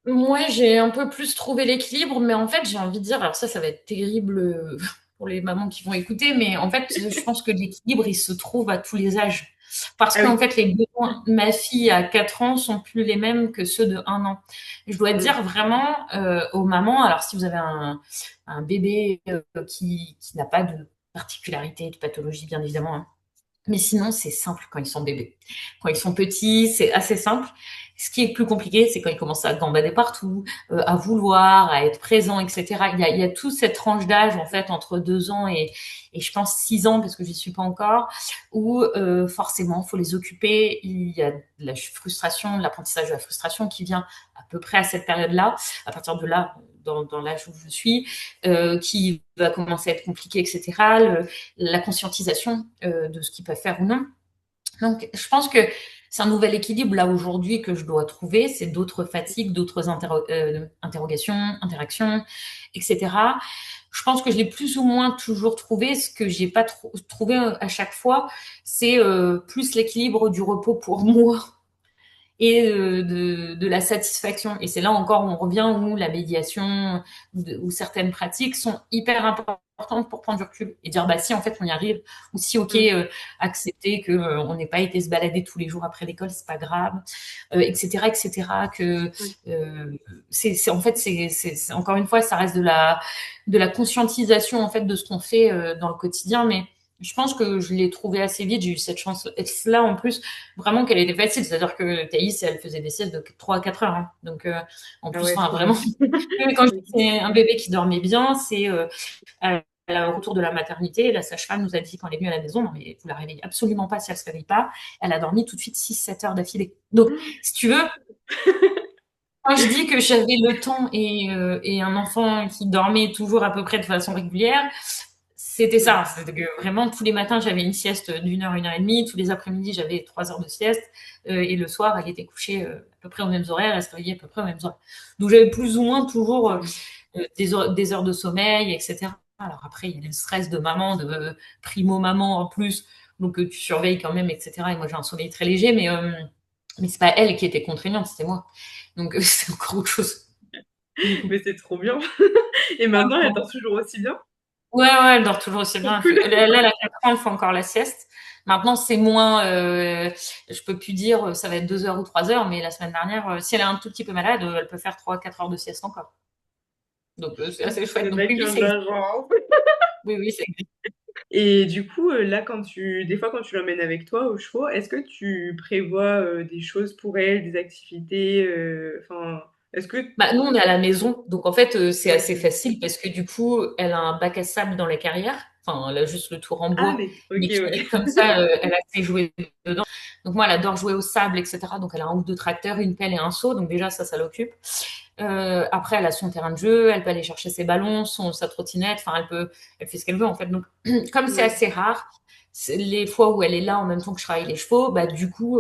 Speaker 2: moi, j'ai un peu plus trouvé l'équilibre, mais en fait, j'ai envie de dire, alors ça va être terrible pour les mamans qui vont écouter, mais en fait, je pense que l'équilibre, il se trouve à tous les âges. Parce
Speaker 1: Ah
Speaker 2: qu'en
Speaker 1: oui.
Speaker 2: fait, les besoins de ma fille à 4 ans sont plus les mêmes que ceux de 1 an. Je dois
Speaker 1: Mm.
Speaker 2: dire vraiment aux mamans, alors si vous avez un bébé qui n'a pas de particularité, de pathologie, bien évidemment, hein, mais sinon, c'est simple quand ils sont bébés. Quand ils sont petits, c'est assez simple. Ce qui est plus compliqué, c'est quand ils commencent à gambader partout, à vouloir, à être présents, etc. Il y a toute cette tranche d'âge, en fait, entre 2 ans et je pense 6 ans, parce que j'y suis pas encore, où forcément, faut les occuper. Il y a de la frustration, de l'apprentissage de la frustration qui vient à peu près à cette période-là. À partir de là, dans l'âge où je suis, qui va commencer à être compliqué, etc. La conscientisation de ce qu'ils peuvent faire ou non. Donc, je pense que c'est un nouvel équilibre là aujourd'hui que je dois trouver. C'est d'autres fatigues, d'autres interrogations, interactions, etc. Je pense que je l'ai plus ou moins toujours trouvé. Ce que j'ai pas trouvé à chaque fois, c'est plus l'équilibre du repos pour moi et de la satisfaction. Et c'est là encore où on revient où la médiation, où certaines pratiques sont hyper importantes pour prendre du recul et dire bah si en fait on y arrive, ou si ok
Speaker 1: Mm.
Speaker 2: accepter que on n'ait pas été se balader tous les jours après l'école, c'est pas grave, etc. Que
Speaker 1: Oui.
Speaker 2: c'est en fait encore une fois ça reste de la conscientisation en fait de ce qu'on fait dans le quotidien, mais je pense que je l'ai trouvé assez vite. J'ai eu cette chance-là en plus, vraiment qu'elle était facile. C'est-à-dire que Thaïs, elle faisait des siestes de 3 à 4 heures. Hein. Donc, en
Speaker 1: Ah
Speaker 2: plus,
Speaker 1: ouais,
Speaker 2: enfin,
Speaker 1: trop bien.
Speaker 2: vraiment, quand je dis que c'est un bébé qui dormait bien, c'est au retour de la maternité, la sage-femme nous a dit quand elle est venue à la maison, non mais vous la réveillez absolument pas si elle se réveille pas. Elle a dormi tout de suite 6-7 heures d'affilée. Donc, si tu veux, quand je dis que j'avais le temps et un enfant qui dormait toujours à peu près de façon régulière, c'était
Speaker 1: Mm.
Speaker 2: ça. C'était que vraiment tous les matins j'avais une sieste d'1 heure, 1 heure et demie. Tous les après-midi j'avais 3 heures de sieste. Et le soir elle était couchée à peu près aux mêmes horaires. Elle se réveillait à peu près aux mêmes horaires. Donc j'avais plus ou moins toujours des heures de sommeil, etc. Alors après il y a le stress de maman, de primo maman en plus. Donc tu surveilles quand même, etc. Et moi j'ai un sommeil très léger, mais c'est pas elle qui était contraignante, c'était moi. Donc c'est encore autre chose. Du coup.
Speaker 1: Mais c'est trop bien. Et maintenant, elle dort toujours aussi bien.
Speaker 2: Ouais, ouais, elle dort toujours aussi
Speaker 1: Trop
Speaker 2: bien.
Speaker 1: cool.
Speaker 2: Là, elle a 4 ans, elle fait encore la sieste. Maintenant, c'est moins, je peux plus dire, ça va être 2 heures ou 3 heures, mais la semaine dernière, si elle est un tout petit peu malade, elle peut faire 3 4 heures de sieste encore. Donc, c'est assez chouette.
Speaker 1: C'est
Speaker 2: Donc,
Speaker 1: vrai
Speaker 2: oui,
Speaker 1: qu'il y
Speaker 2: oui,
Speaker 1: a
Speaker 2: ça
Speaker 1: de
Speaker 2: existe.
Speaker 1: l'argent.
Speaker 2: Oui, oui, ça existe.
Speaker 1: Et du coup, là, des fois, quand tu l'emmènes avec toi aux chevaux, est-ce que tu prévois des choses pour elle, des activités, enfin, est-ce que...
Speaker 2: Bah, nous, on est à la maison, donc en fait, c'est assez
Speaker 1: Ok.
Speaker 2: facile parce que du coup, elle a un bac à sable dans les carrières. Enfin, elle a juste le tour en
Speaker 1: Ah,
Speaker 2: bois,
Speaker 1: mais ok,
Speaker 2: mais qui
Speaker 1: ouais.
Speaker 2: est comme ça, elle a fait jouer dedans. Donc moi, elle adore jouer au sable, etc. Donc elle a un ou deux tracteurs, une pelle et un seau. Donc déjà, ça l'occupe. Après, elle a son terrain de jeu, elle peut aller chercher ses ballons, sa trottinette. Enfin, elle fait ce qu'elle veut en fait. Donc, comme c'est
Speaker 1: Ouais.
Speaker 2: assez rare, les fois où elle est là en même temps que je travaille les chevaux, bah du coup,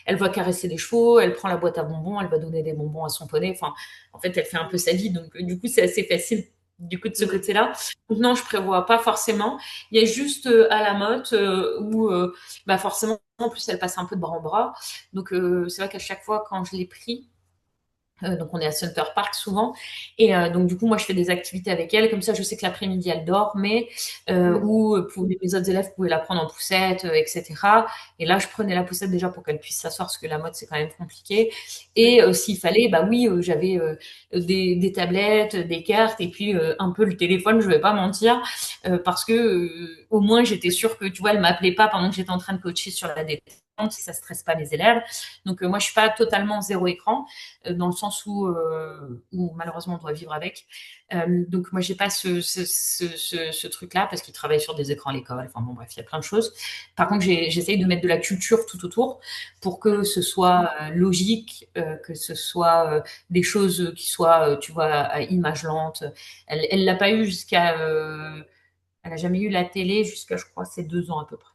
Speaker 2: elle va caresser les chevaux, elle prend la boîte à bonbons, elle va donner des bonbons à son poney. Enfin, en fait, elle fait un peu sa vie. Donc, du coup, c'est assez facile du coup, de ce
Speaker 1: Mm.
Speaker 2: côté-là. Donc non, je prévois pas forcément. Il y a juste à la mode où bah forcément, en plus, elle passe un peu de bras en bras. Donc c'est vrai qu'à chaque fois, quand je l'ai pris, donc on est à Center Park souvent et donc du coup moi je fais des activités avec elle comme ça je sais que l'après-midi elle dort mais
Speaker 1: Mm.
Speaker 2: ou pour les autres élèves pouvaient la prendre en poussette etc. Et là je prenais la poussette déjà pour qu'elle puisse s'asseoir parce que la mode c'est quand même compliqué et
Speaker 1: Oui.
Speaker 2: s'il fallait bah oui j'avais des tablettes des cartes et puis un peu le téléphone je vais pas mentir parce que au moins j'étais sûre que tu vois elle m'appelait pas pendant que j'étais en train de coacher sur la détente si ça stresse pas mes élèves donc moi je suis pas totalement zéro écran dans le sens où malheureusement on doit vivre avec. Donc moi j'ai pas ce truc-là parce qu'ils travaillent sur des écrans à l'école. Enfin bon bref, il y a plein de choses. Par contre j'essaye de mettre de la culture tout autour pour que ce soit logique, que ce soit des choses qui soient, tu vois, à image lente. Elle l'a pas eu jusqu'à, elle a jamais eu la télé jusqu'à je crois ses 2 ans à peu près.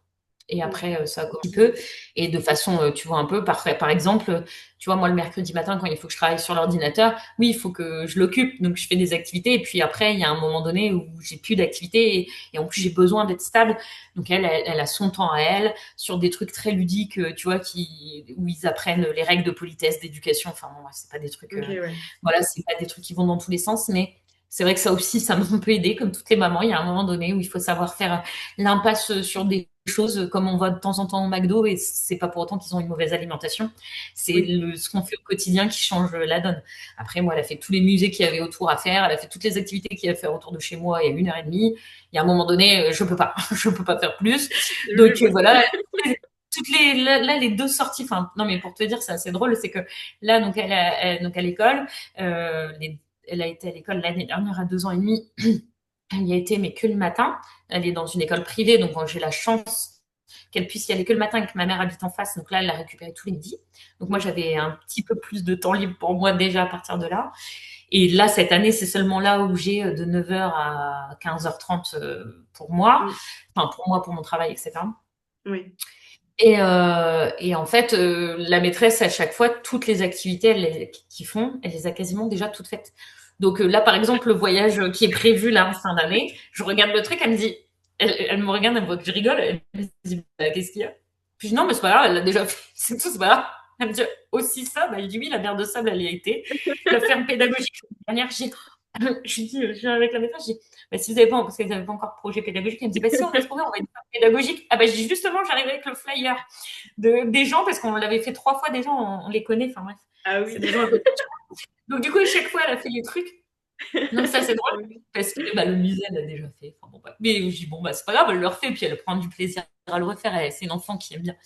Speaker 2: Et
Speaker 1: Mm.
Speaker 2: après, ça a un petit peu. Et de façon, tu vois, un peu, par exemple, tu vois, moi, le mercredi matin, quand il faut que je travaille sur l'ordinateur, oui, il faut que je l'occupe. Donc, je fais des activités. Et puis après, il y a un moment donné où j'ai plus d'activités. Et en plus, j'ai besoin d'être stable. Donc, elle a son temps à elle sur des trucs très ludiques, tu vois, où ils apprennent les règles de politesse, d'éducation. Enfin, bon, c'est pas des trucs,
Speaker 1: Ok, ouais.
Speaker 2: voilà, c'est pas des trucs qui vont dans tous les sens. Mais c'est vrai que ça aussi, ça m'a un peu aidé, comme toutes les mamans. Il y a un moment donné où il faut savoir faire l'impasse sur des choses comme on va de temps en temps au McDo et c'est pas pour autant qu'ils ont une mauvaise alimentation. C'est
Speaker 1: Oui.
Speaker 2: ce qu'on fait au quotidien qui change la donne. Après, moi, elle a fait tous les musées qu'il y avait autour à faire, elle a fait toutes les activités qu'il y a à faire autour de chez moi il y a 1 heure et demie. Il y a un moment donné, je peux pas, je peux pas faire plus.
Speaker 1: Oui,
Speaker 2: Donc
Speaker 1: bah,
Speaker 2: voilà, toutes là, les 2 sorties, enfin non mais pour te dire c'est assez drôle, c'est que là donc donc à l'école, elle a été à l'école l'année dernière à 2 ans et demi. Elle y a été mais que le matin. Elle est dans une école privée donc j'ai la chance qu'elle puisse y aller que le matin et que ma mère habite en face. Donc là elle l'a récupérée tous les midis. Donc moi
Speaker 1: ok.
Speaker 2: j'avais un petit peu plus de temps libre pour moi déjà à partir de là. Et là cette année c'est seulement là où j'ai de 9h à 15h30 pour moi,
Speaker 1: Mm.
Speaker 2: enfin pour moi pour mon travail etc.
Speaker 1: Oui.
Speaker 2: Et en fait, la maîtresse, à chaque fois, toutes les activités qu'ils font, elle les a quasiment déjà toutes faites. Donc là, par exemple, le voyage qui est prévu là en fin d'année, je regarde le truc, elle me dit, elle me regarde, elle voit que je rigole, elle me dit, bah, qu'est-ce qu'il y a? Puis je dis, non, mais c'est pas grave, elle l'a déjà fait, c'est tout, c'est pas grave. Elle me dit, aussi ça? Bah, je dis, oui, la mer de sable, elle y a été. La ferme pédagogique, la dernière, je dis, je viens avec la maîtresse, je dis, bah, si vous avez pas, parce qu'ils n'avaient pas encore de projet pédagogique, elle me dit, bah, si, on a trouvé, on va une ferme pédagogique. Ah, bah, je dis, justement, j'arrive avec le flyer des gens, parce qu'on l'avait fait 3 fois déjà, on les connaît, enfin bref,
Speaker 1: Ah
Speaker 2: c'est
Speaker 1: oui.
Speaker 2: des gens à côté. Donc du coup, à chaque fois, elle a fait les trucs. Donc ça, c'est drôle,
Speaker 1: Trop bien.
Speaker 2: parce que bah, le musée, elle l'a déjà fait. Enfin, bon, bah. Mais je dis, bon, bah, c'est pas grave, elle le refait, puis elle prend du plaisir à le refaire. C'est une enfant qui aime bien.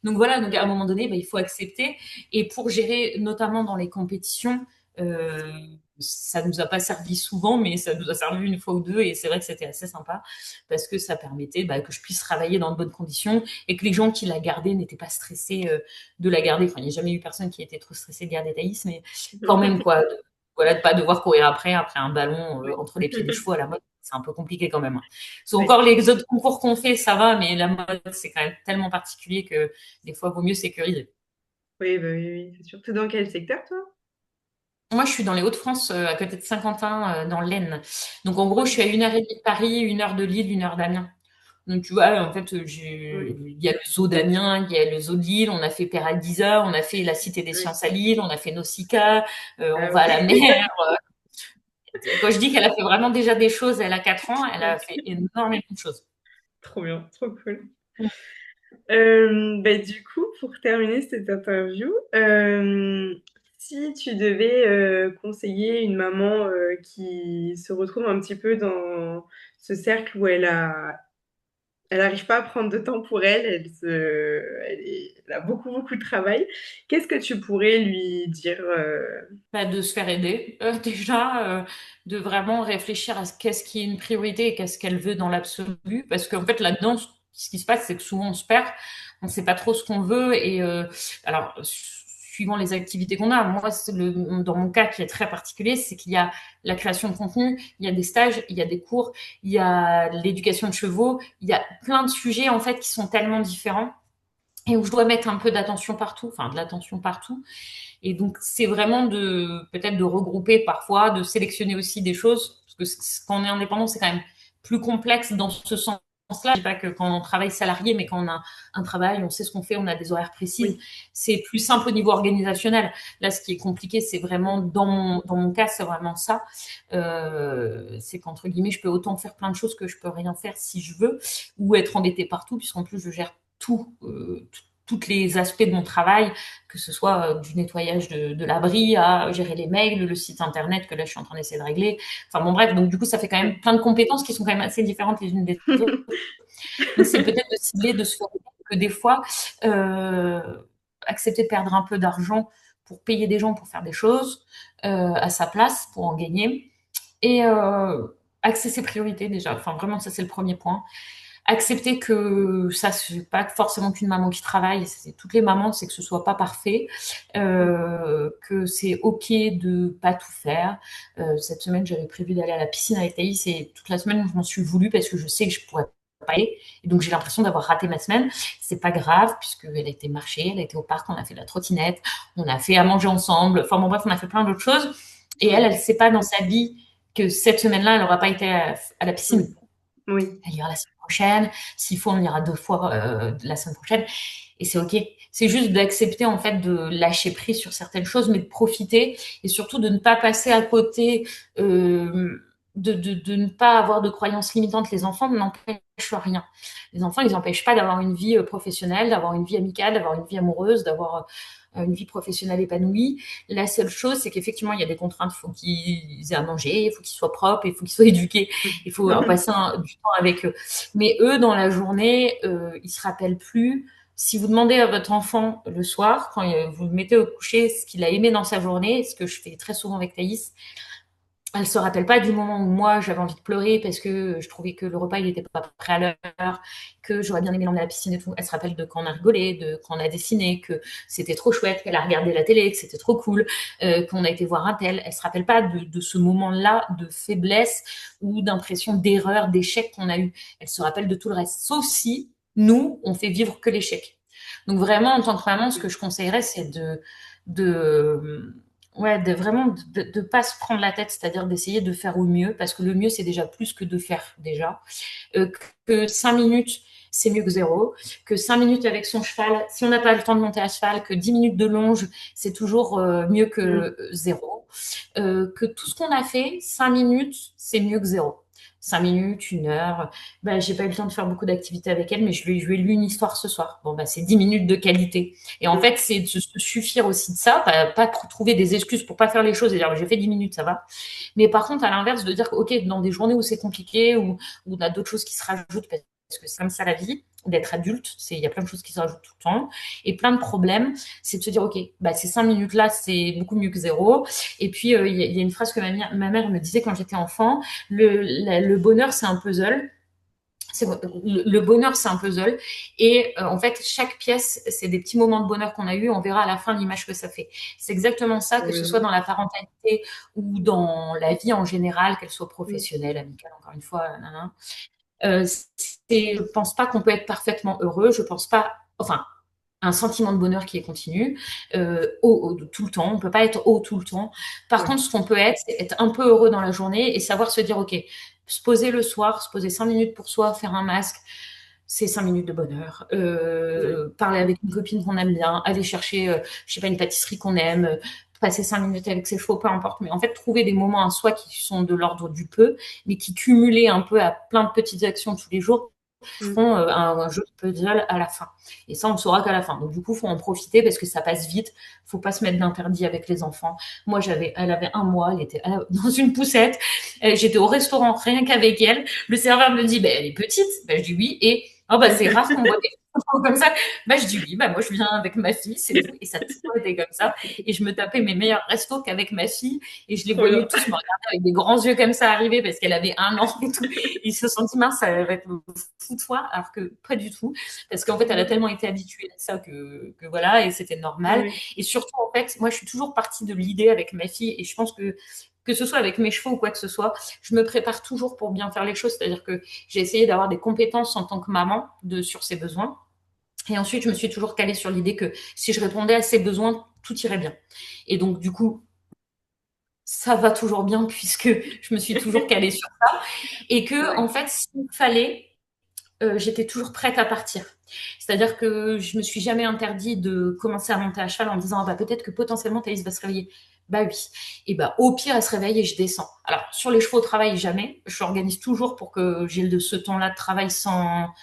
Speaker 2: Donc voilà, donc à un moment donné, bah, il faut accepter. Et pour gérer, notamment dans les compétitions, euh, ça nous a pas servi souvent, mais ça nous a servi une fois ou deux, et c'est vrai que c'était assez sympa, parce que ça permettait bah, que je puisse travailler dans de bonnes conditions, et que les gens qui la gardaient n'étaient pas stressés de la garder. Enfin, il n'y a jamais eu personne qui était trop stressé de garder Thaïs, mais quand même, quoi, voilà, de pas devoir courir après un ballon
Speaker 1: Oui.
Speaker 2: entre les pieds des chevaux à la mode, c'est un peu compliqué quand même. C'est
Speaker 1: Oui.
Speaker 2: encore les autres concours qu'on fait, ça va, mais la mode, c'est quand même tellement particulier que des fois, il vaut mieux sécuriser.
Speaker 1: Oui, bah oui, oui, c'est sûr. T'es dans quel secteur, toi?
Speaker 2: Moi, je suis dans les Hauts-de-France, à côté de Saint-Quentin, dans l'Aisne. Donc, en gros, je
Speaker 1: Ok.
Speaker 2: suis à 1 heure et demie de Paris, 1 heure de Lille, 1 heure d'Amiens. Donc, tu vois, en fait,
Speaker 1: Oui.
Speaker 2: il y a le zoo d'Amiens, il y a le zoo de Lille, on a fait Peraldiza, on a fait la Cité des
Speaker 1: Oui.
Speaker 2: Sciences à Lille, on a fait Nausicaa, on
Speaker 1: Ah
Speaker 2: va à la
Speaker 1: oui.
Speaker 2: mer. Quand je dis qu'elle a fait vraiment déjà des choses, elle a 4 ans, elle a
Speaker 1: Oui.
Speaker 2: fait énormément de choses.
Speaker 1: Trop bien, trop cool.
Speaker 2: Mm.
Speaker 1: Bah, du coup, pour terminer cette interview, si tu devais conseiller une maman qui se retrouve un petit peu dans ce cercle où elle n'arrive pas à prendre de temps pour elle, elle a beaucoup, beaucoup de travail, qu'est-ce que tu pourrais lui dire
Speaker 2: Bah, de se faire aider, déjà, de vraiment réfléchir à qu'est-ce qui est une priorité et qu'est-ce qu'elle veut dans l'absolu. Parce qu'en fait, là-dedans, ce qui se passe, c'est que souvent on se perd, on ne sait pas trop ce qu'on veut. Et alors, suivant les activités qu'on a, moi, dans mon cas qui est très particulier, c'est qu'il y a la création de contenu, il y a des stages, il y a des cours, il y a l'éducation de chevaux, il y a plein de sujets en fait qui sont tellement différents et où je dois mettre un peu d'attention partout, enfin de l'attention partout. Et donc, c'est vraiment peut-être de regrouper parfois, de sélectionner aussi des choses. Parce que quand on est indépendant, c'est quand même plus complexe dans ce sens-là. Je dis pas que quand on travaille salarié, mais quand on a un travail, on sait ce qu'on fait, on a des horaires précises,
Speaker 1: Oui.
Speaker 2: c'est plus simple au niveau organisationnel. Là, ce qui est compliqué, c'est vraiment, dans mon cas, c'est vraiment ça. C'est qu'entre guillemets, je peux autant faire plein de choses que je peux rien faire si je veux, ou être embêtée partout, puisqu'en plus, je gère tout, tous les aspects de mon travail, que ce soit du nettoyage de l'abri à gérer les mails, le site internet que là je suis en train d'essayer de régler. Enfin bon bref, donc du coup ça fait quand même
Speaker 1: Ouais.
Speaker 2: plein de compétences qui sont quand même assez différentes les unes des autres. Donc c'est peut-être de cibler, de se faire que des fois euh, accepter de perdre un peu d'argent pour payer des gens pour faire des choses à sa place, pour en gagner. Et axer ses priorités déjà. Enfin vraiment ça c'est le premier point. Accepter que ça, c'est pas forcément qu'une maman qui travaille, c'est toutes les mamans, c'est que ce soit pas parfait, que c'est ok de pas tout faire. Cette semaine, j'avais prévu d'aller à la piscine avec Thaïs et toute la semaine, je m'en suis voulu parce que je sais que je pourrais pas aller. Et donc, j'ai l'impression d'avoir raté ma semaine. C'est pas grave puisqu'elle a été marcher, elle a été au parc, on a fait de la trottinette, on a fait à manger ensemble. Enfin bon, bref, on a fait plein d'autres choses. Et
Speaker 1: Oui.
Speaker 2: elle sait pas dans sa vie que cette semaine-là, elle aura pas été à la piscine.
Speaker 1: Oui. Oui.
Speaker 2: Elle ira la semaine prochaine. S'il faut, on ira 2 fois la semaine prochaine. Et c'est ok. C'est juste d'accepter en fait de lâcher prise sur certaines choses, mais de profiter et surtout de ne pas passer à côté, de ne pas avoir de croyances limitantes. Les enfants n'empêchent rien. Les enfants, ils n'empêchent pas d'avoir une vie professionnelle, d'avoir une vie amicale, d'avoir une vie amoureuse, d'avoir une vie professionnelle épanouie. La seule chose, c'est qu'effectivement, il y a des contraintes. Il faut qu'ils aient à manger, il faut qu'ils soient propres, il faut qu'ils soient éduqués, il faut passer du temps avec eux. Mais eux, dans la journée, ils se rappellent plus. Si vous demandez à votre enfant le soir, quand vous le mettez au coucher, ce qu'il a aimé dans sa journée, ce que je fais très souvent avec Thaïs, elle se rappelle pas du moment où moi j'avais envie de pleurer parce que je trouvais que le repas il était pas prêt à l'heure, que j'aurais bien aimé l'emmener à la piscine et tout. Elle se rappelle de quand on a rigolé, de quand on a dessiné, que c'était trop chouette, qu'elle a regardé la télé, que c'était trop cool, qu'on a été voir un tel. Elle se rappelle pas de ce moment-là de faiblesse ou d'impression d'erreur, d'échec qu'on a eu. Elle se rappelle de tout le reste, sauf si nous on fait vivre que l'échec. Donc vraiment en tant que maman, ce que je conseillerais c'est de ouais, de vraiment de pas se prendre la tête, c'est-à-dire d'essayer de faire au mieux, parce que le mieux c'est déjà plus que de faire déjà. Euh, que 5 minutes c'est mieux que zéro, que 5 minutes avec son cheval, si on n'a pas le temps de monter à cheval, que 10 minutes de longe c'est toujours mieux que zéro. Que tout ce qu'on a fait, 5 minutes c'est mieux que zéro. 5 minutes, 1 heure. Ben, j'ai pas eu le temps de faire beaucoup d'activités avec elle, mais je lui ai lu une histoire ce soir. Bon, ben, c'est 10 minutes de qualité. Et en fait, c'est de se suffire aussi de ça, pas trouver des excuses pour pas faire les choses et dire j'ai fait 10 minutes, ça va. Mais par contre, à l'inverse, de dire que, ok, dans des journées où c'est compliqué, où on a d'autres choses qui se rajoutent, parce que c'est comme ça la vie, d'être adulte, il y a plein de choses qui se rajoutent tout le temps, et plein de problèmes, c'est de se dire, ok, bah, ces 5 minutes-là, c'est beaucoup mieux que zéro. Et puis, y a une phrase que ma mère me disait quand j'étais enfant, le bonheur, c'est un puzzle. Le bonheur, c'est un puzzle. Et en fait, chaque pièce, c'est des petits moments de bonheur qu'on a eu. On verra à la fin l'image que ça fait. C'est exactement ça, que ce soit dans la parentalité ou dans la vie en général, qu'elle soit professionnelle, amicale, encore une fois. Nanana. Je pense pas qu'on peut être parfaitement heureux. Je pense pas. Enfin, un sentiment de bonheur qui est continu, tout le temps. On peut pas être haut tout le temps. Par
Speaker 1: Ouais.
Speaker 2: contre, ce qu'on peut être, c'est être un peu heureux dans la journée et savoir se dire, OK, se poser le soir, se poser 5 minutes pour soi, faire un masque, c'est 5 minutes de bonheur.
Speaker 1: Ouais.
Speaker 2: Parler avec une copine qu'on aime bien, aller chercher, je sais pas, une pâtisserie qu'on aime, passer 5 minutes avec ses chevaux, peu importe. Mais en fait, trouver des moments à soi qui sont de l'ordre du peu, mais qui cumulés un peu à plein de petites actions tous les jours,
Speaker 1: Mm.
Speaker 2: font un jeu de puzzle à la fin. Et ça, on ne saura qu'à la fin. Donc du coup, faut en profiter parce que ça passe vite. Faut pas se mettre d'interdit avec les enfants. Moi, elle avait 1 mois, elle était dans une poussette. J'étais au restaurant rien qu'avec elle. Le serveur me dit, elle est petite. Je dis oui. Et oh, c'est rare qu'on voit des photos comme ça. Je dis oui. Moi, je viens avec ma fille, c'est tout. Et ça a toujours été comme ça. Et je me tapais mes meilleurs restos qu'avec ma fille. Et je les
Speaker 1: Trop
Speaker 2: voyais
Speaker 1: bien.
Speaker 2: tous me regarder avec des grands yeux comme ça arriver parce qu'elle avait 1 an et tout. Ils se sont dit, mince, ça va être le foutoir, alors que pas du tout. Parce qu'en fait, elle a tellement été habituée à ça que voilà, et c'était normal.
Speaker 1: Ouais.
Speaker 2: Et surtout, en fait, moi, je suis toujours partie de l'idée avec ma fille, et je pense que ce soit avec mes chevaux ou quoi que ce soit, je me prépare toujours pour bien faire les choses. C'est-à-dire que j'ai essayé d'avoir des compétences en tant que maman sur ses besoins. Et ensuite, je me suis toujours calée sur l'idée que si je répondais à ses besoins, tout irait bien. Et donc, du coup, ça va toujours bien puisque je me suis toujours calée sur ça et que
Speaker 1: Ouais.
Speaker 2: en fait, s'il fallait, j'étais toujours prête à partir. C'est-à-dire que je me suis jamais interdit de commencer à monter à cheval en me disant ah bah peut-être que potentiellement Thaïs va se réveiller. Bah oui. Et bah au pire elle se réveille et je descends. Alors sur les chevaux au travail jamais. Je organise toujours pour que j'ai de ce temps-là de travail sans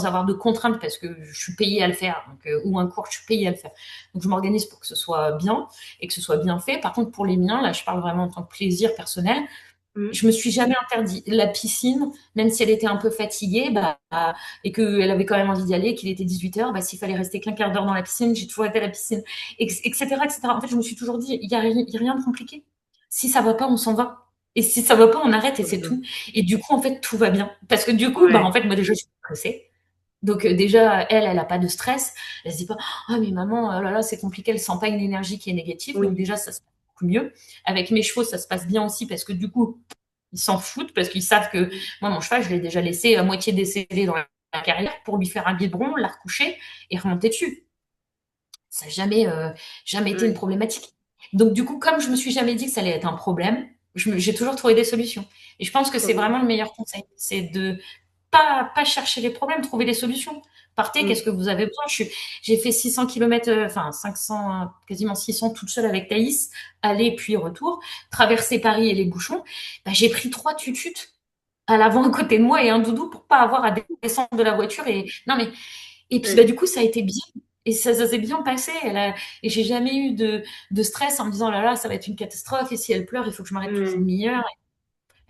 Speaker 2: avoir de contraintes parce que je suis payée à le faire donc, ou un cours je suis payée à le faire. Donc je m'organise pour que ce soit bien et que ce soit bien fait. Par contre pour les miens là je parle vraiment en tant que plaisir personnel
Speaker 1: Mm.
Speaker 2: je me suis jamais interdit la piscine, même si elle était un peu fatiguée, bah, et qu'elle avait quand même envie d'y aller, qu'il était 18h, bah, s'il fallait rester qu'un quart d'heure dans la piscine, j'ai toujours été à la piscine, etc., etc. En fait, je me suis toujours dit, il y a rien de compliqué. Si ça va pas, on s'en va. Et si ça va pas, on arrête et
Speaker 1: Trop
Speaker 2: c'est
Speaker 1: bien.
Speaker 2: tout. Et du coup, en fait, tout va bien. Parce que du coup, bah, en
Speaker 1: Ouais.
Speaker 2: fait, moi, déjà, je suis stressée. Donc déjà, elle a pas de stress. Elle se dit pas, ah mais maman, oh là là, c'est compliqué. Elle sent pas une énergie qui est négative. Donc
Speaker 1: Oui.
Speaker 2: déjà, ça se passe beaucoup mieux. Avec mes chevaux, ça se passe bien aussi parce que du coup, ils s'en foutent parce qu'ils savent que moi, mon cheval, je l'ai déjà laissé à moitié décédé dans la carrière pour lui faire un biberon, la recoucher et remonter dessus. Ça n'a jamais été une
Speaker 1: Oui.
Speaker 2: problématique. Donc, du coup, comme je me suis jamais dit que ça allait être un problème, j'ai toujours trouvé des solutions. Et je pense que
Speaker 1: Trop
Speaker 2: c'est
Speaker 1: bien.
Speaker 2: vraiment le meilleur conseil. C'est de pas chercher les problèmes, trouver des solutions. Partez, qu'est-ce
Speaker 1: Mm.
Speaker 2: que vous avez besoin? J'ai fait 600 km, enfin 500, quasiment 600 toute seule avec Thaïs, aller puis retour, traverser Paris et les bouchons. Bah, j'ai pris 3 tututes à l'avant à côté de moi et un doudou pour pas avoir à descendre de la voiture. Et non mais et puis bah
Speaker 1: Oui.
Speaker 2: du coup ça a été bien et ça s'est bien passé. Et j'ai jamais eu de stress en me disant là là ça va être une catastrophe et si elle pleure il faut que je m'arrête toutes les
Speaker 1: Oui.
Speaker 2: demi-heures.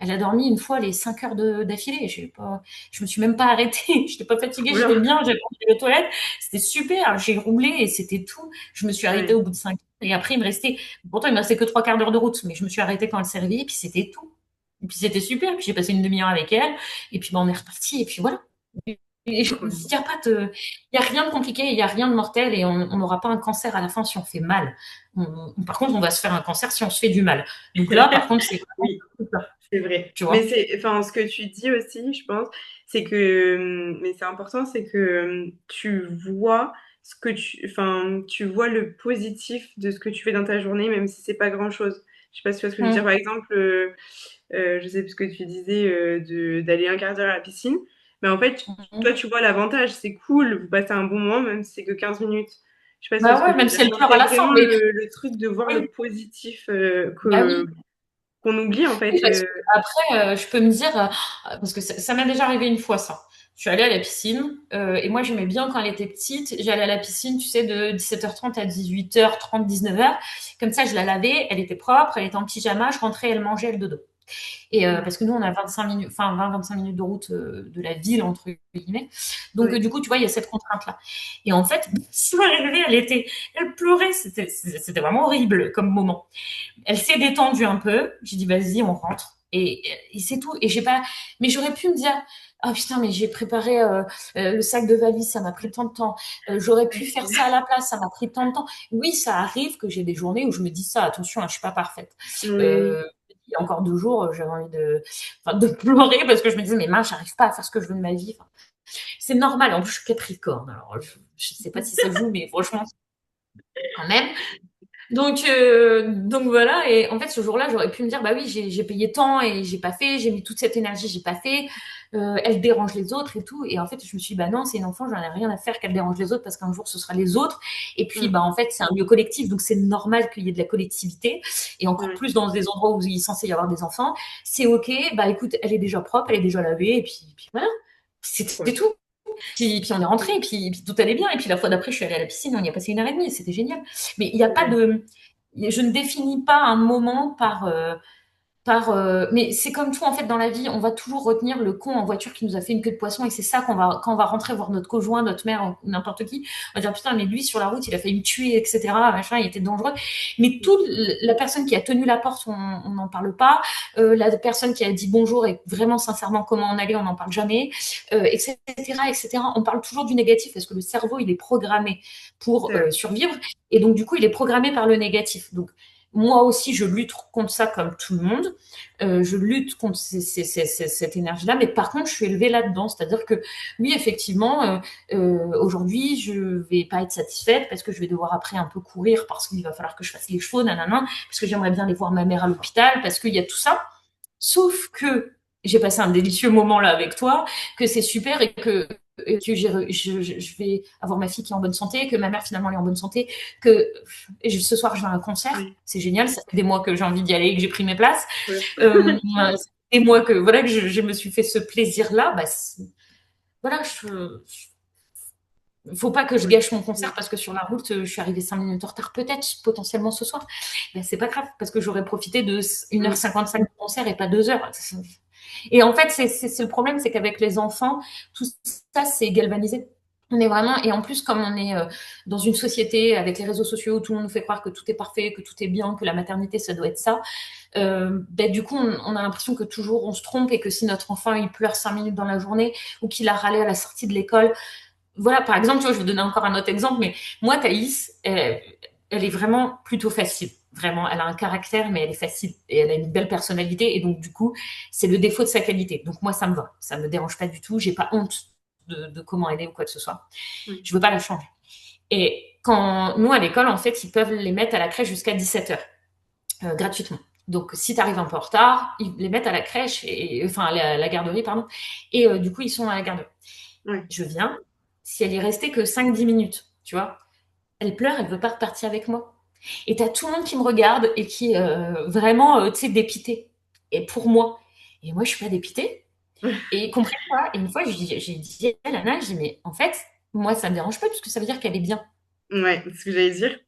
Speaker 2: Elle a dormi une fois les 5 heures d'affilée. Je me suis même pas arrêtée. J'étais pas fatiguée,
Speaker 1: Trop
Speaker 2: j'étais
Speaker 1: bien.
Speaker 2: bien, j'avais envie aux toilettes. C'était super. J'ai roulé et c'était tout. Je me suis arrêtée
Speaker 1: Ouais.
Speaker 2: au bout de 5 heures. Et après, pourtant, il me restait que 3 quarts d'heure de route, mais je me suis arrêtée quand elle s'est réveillée, puis c'était tout. Et puis c'était super. Puis j'ai passé une demi-heure avec elle. Et puis, bah, on est reparti. Et puis voilà. Et
Speaker 1: Trop
Speaker 2: il
Speaker 1: bien.
Speaker 2: y a pas de, il y a rien de compliqué, il y a rien de mortel et on n'aura pas un cancer à la fin si on fait mal. Par contre, on va se faire un cancer si on se fait du mal. Donc là, par contre, c'est vraiment
Speaker 1: Oui.
Speaker 2: tout ça,
Speaker 1: C'est vrai.
Speaker 2: tu
Speaker 1: Mais
Speaker 2: vois.
Speaker 1: c'est, enfin, ce que tu dis aussi, je pense, c'est que, mais c'est important, c'est que tu vois enfin, tu vois le positif de ce que tu fais dans ta journée, même si c'est pas grand-chose. Je sais pas si tu vois ce que je veux dire.
Speaker 2: Mm.
Speaker 1: Par exemple, je sais plus ce que tu disais, d'aller un quart d'heure à la piscine. Mais en fait, toi,
Speaker 2: Mhm.
Speaker 1: tu vois l'avantage, c'est cool, vous passez un bon moment, même si c'est que 15 minutes. Je sais pas si tu vois
Speaker 2: Bah
Speaker 1: ce que
Speaker 2: ouais,
Speaker 1: je veux
Speaker 2: même
Speaker 1: dire.
Speaker 2: si elle
Speaker 1: Genre,
Speaker 2: pleure à
Speaker 1: c'est
Speaker 2: la fin,
Speaker 1: vraiment
Speaker 2: mais
Speaker 1: le truc de voir le
Speaker 2: oui,
Speaker 1: positif
Speaker 2: bah oui.
Speaker 1: qu'on oublie, en
Speaker 2: Oui,
Speaker 1: fait.
Speaker 2: parce que après, je peux me dire, parce que ça m'est déjà arrivé une fois ça. Je suis allée à la piscine et moi j'aimais bien quand elle était petite. J'allais à la piscine, tu sais, de 17h30 à 18h30, 19h. Comme ça, je la lavais, elle était propre, elle était en pyjama, je rentrais, elle mangeait, elle dodo. Et parce que nous, on a 25 minutes, enfin 20-25 minutes de route de la ville, entre guillemets. Donc,
Speaker 1: Ouais.
Speaker 2: du coup, tu vois, il y a cette contrainte-là. Et en fait, je suis arrivée, elle pleurait, c'était vraiment horrible comme moment. Elle s'est détendue un peu. J'ai dit, vas-y, on rentre. Et c'est tout. Et j'ai pas, mais j'aurais pu me dire, ah putain, mais j'ai préparé le sac de valise, ça m'a pris tant de temps. J'aurais pu faire ça à la place, ça m'a pris tant de temps. Oui, ça arrive que j'ai des journées où je me dis ça, attention, hein, je suis pas parfaite.
Speaker 1: Oui.
Speaker 2: Euh, il y a encore 2 jours, j'avais envie de pleurer parce que je me disais, mais mince, j'arrive pas à faire ce que je veux de ma vie. Enfin, c'est normal. En plus, je suis Capricorne. Alors, je sais pas si ça joue, mais franchement, quand même. Donc voilà. Et en fait, ce jour-là, j'aurais pu me dire, bah oui, j'ai payé tant et j'ai pas fait, j'ai mis toute cette énergie, j'ai pas fait. Elle dérange les autres et tout. Et en fait, je me suis dit, bah non, c'est une enfant, j'en ai rien à faire qu'elle dérange les autres parce qu'un jour, ce sera les autres. Et puis,
Speaker 1: Mm.
Speaker 2: bah en fait, c'est un lieu collectif, donc c'est normal qu'il y ait de la collectivité. Et encore
Speaker 1: Ouais.
Speaker 2: plus dans des endroits où il est censé y avoir des enfants. C'est ok. Bah écoute, elle est déjà propre, elle est déjà lavée. Et puis voilà.
Speaker 1: Trop
Speaker 2: C'était
Speaker 1: bien.
Speaker 2: tout. Puis on est rentré, et puis tout allait bien. Et puis la fois d'après, je suis allée à la piscine, on y a passé 1 heure et demie, et c'était génial. Mais il n'y a pas
Speaker 1: Ouais.
Speaker 2: de, je ne définis pas un moment mais c'est comme tout en fait dans la vie, on va toujours retenir le con en voiture qui nous a fait une queue de poisson et c'est ça quand on va rentrer voir notre conjoint, notre mère ou n'importe qui, on va dire putain mais lui sur la route il a failli me tuer etc machin il était dangereux. Mais toute la personne qui a tenu la porte on n'en parle pas, la personne qui a dit bonjour et vraiment sincèrement comment on allait on n'en parle jamais, etc. On parle toujours du négatif parce que le cerveau il est programmé pour
Speaker 1: C'est vrai.
Speaker 2: survivre et donc du coup il est programmé par le négatif. Donc Moi aussi, je lutte contre ça comme tout le monde. Je lutte contre cette énergie-là, mais par contre, je suis élevée là-dedans. C'est-à-dire que, oui, effectivement, aujourd'hui, je vais pas être satisfaite parce que je vais devoir après un peu courir parce qu'il va falloir que je fasse les chevaux, nanana, parce que j'aimerais bien aller voir ma mère à l'hôpital, parce qu'il y a tout ça. Sauf que j'ai passé un délicieux moment là avec toi, que c'est super et que je vais avoir ma fille qui est en bonne santé, que ma mère finalement elle est en bonne santé, que ce soir je vais à un concert,
Speaker 1: Oui.
Speaker 2: c'est génial, ça fait des mois que j'ai envie d'y aller et que j'ai pris mes places.
Speaker 1: Ouais.
Speaker 2: Ça fait des mois que voilà que je me suis fait ce plaisir là, bah voilà, faut pas que je gâche mon concert parce que sur la route, je suis arrivée 5 minutes en retard, peut-être, potentiellement ce soir. Ben, c'est pas grave, parce que j'aurais profité de 1h55 de concert et pas 2 heures. Et en fait, c'est le problème, c'est qu'avec les enfants, tout ça, c'est galvanisé. On est vraiment, et en plus, comme on est dans une société avec les réseaux sociaux où tout le monde nous fait croire que tout est parfait, que tout est bien, que la maternité, ça doit être ça, ben, du coup, on a l'impression que toujours on se trompe et que si notre enfant, il pleure 5 minutes dans la journée ou qu'il a râlé à la sortie de l'école, voilà, par exemple, tu vois, je vais donner encore un autre exemple, mais moi, Thaïs, elle est vraiment plutôt facile. Vraiment, elle a un caractère, mais elle est facile et elle a une belle personnalité. Et donc, du coup, c'est le défaut de sa qualité. Donc, moi, ça me va. Ça me dérange pas du tout. J'ai pas honte de comment elle est ou quoi que ce soit. Je veux pas la changer. Et quand nous, à l'école, en fait, ils peuvent les mettre à la crèche jusqu'à 17 heures, gratuitement. Donc, si tu arrives un peu en retard, ils les mettent à la crèche, enfin, à la garderie, pardon. Et du coup, ils sont à la garderie.
Speaker 1: Ouais.
Speaker 2: Je viens, si elle y restait que 5-10 minutes, tu vois, elle pleure, elle veut pas repartir avec moi. Et t'as tout le monde qui me regarde et qui vraiment, tu sais, dépité. Et pour moi. Et moi, je suis pas dépitée. Et ils comprennent pas. Et une fois, j'ai dit à Lana, j'ai dit, mais en fait, moi, ça me dérange pas puisque ça veut dire qu'elle est bien.
Speaker 1: Ouais, c'est ce que j'allais dire.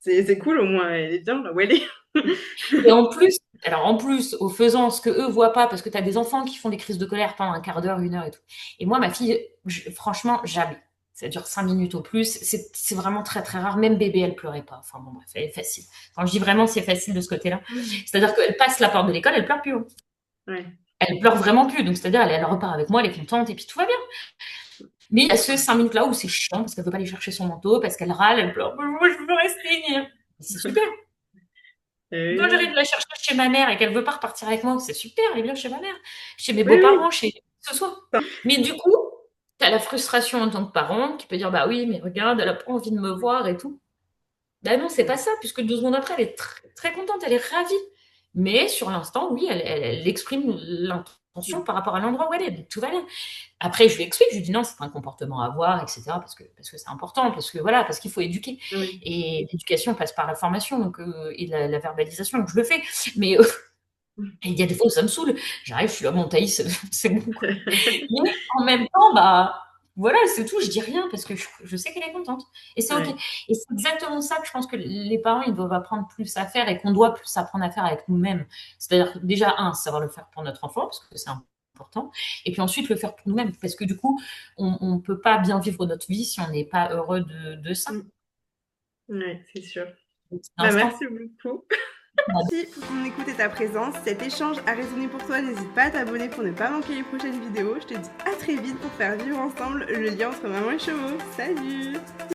Speaker 1: C'est cool, au moins, elle est bien là où elle est.
Speaker 2: Et en plus, alors en plus, au faisant ce que eux voient pas, parce que tu as des enfants qui font des crises de colère pendant un quart d'heure, 1 heure et tout. Et moi, ma fille, franchement, jamais. Ça dure 5 minutes au plus. C'est vraiment très très rare. Même bébé, elle pleurait pas. Enfin bon, bref, elle est facile. Quand je dis vraiment c'est facile de ce côté-là, c'est-à-dire qu'elle passe la porte de l'école, elle pleure plus. Hein.
Speaker 1: Ouais.
Speaker 2: Elle pleure vraiment plus. Donc c'est-à-dire elle repart avec moi, elle est contente et puis tout va bien. Mais il y a ce 5 minutes là où c'est chiant parce qu'elle veut pas aller chercher son manteau, parce qu'elle râle, elle pleure. Moi, je veux rester. C'est super. Quand
Speaker 1: Oui.
Speaker 2: j'arrive de la chercher chez ma mère et qu'elle veut pas repartir avec moi, c'est super, elle est bien chez ma mère, chez mes
Speaker 1: Oui, oui.
Speaker 2: beaux-parents, chez ce soit. Mais du coup, tu as la frustration en tant que parent qui peut dire bah oui, mais regarde, elle a pas envie de me voir et tout. Bah non, c'est pas ça, puisque 2 secondes après, elle est très, très contente, elle est ravie. Mais sur l'instant, oui, elle exprime l'intention par rapport à l'endroit où elle est, donc tout va bien. Après, je lui explique, je lui dis non, c'est un comportement à avoir, etc. Parce que c'est important, parce que voilà, parce qu'il faut éduquer.
Speaker 1: Oui.
Speaker 2: Et l'éducation passe par la formation donc, et la verbalisation, donc je le fais. Mais il y a des fois où ça me saoule. J'arrive, je suis là, bon, Thaïs, c'est bon. Quoi. Mais en même temps, bah voilà, c'est tout, je dis rien parce que je sais qu'elle est contente. Et c'est OK.
Speaker 1: Ouais.
Speaker 2: Et c'est exactement ça que je pense que les parents, ils doivent apprendre plus à faire et qu'on doit plus apprendre à faire avec nous-mêmes. C'est-à-dire, déjà, savoir le faire pour notre enfant, parce que c'est important. Et puis ensuite, le faire pour nous-mêmes. Parce que du coup, on ne peut pas bien vivre notre vie si on n'est pas heureux de ça.
Speaker 1: Ouais, c'est sûr.
Speaker 2: C'est
Speaker 1: Bah,
Speaker 2: instant.
Speaker 1: merci beaucoup. Merci pour ton écoute et ta présence. Si cet échange a résonné pour toi, n'hésite pas à t'abonner pour ne pas manquer les prochaines vidéos. Je te dis à très vite pour faire vivre ensemble le lien entre maman et chevaux. Salut!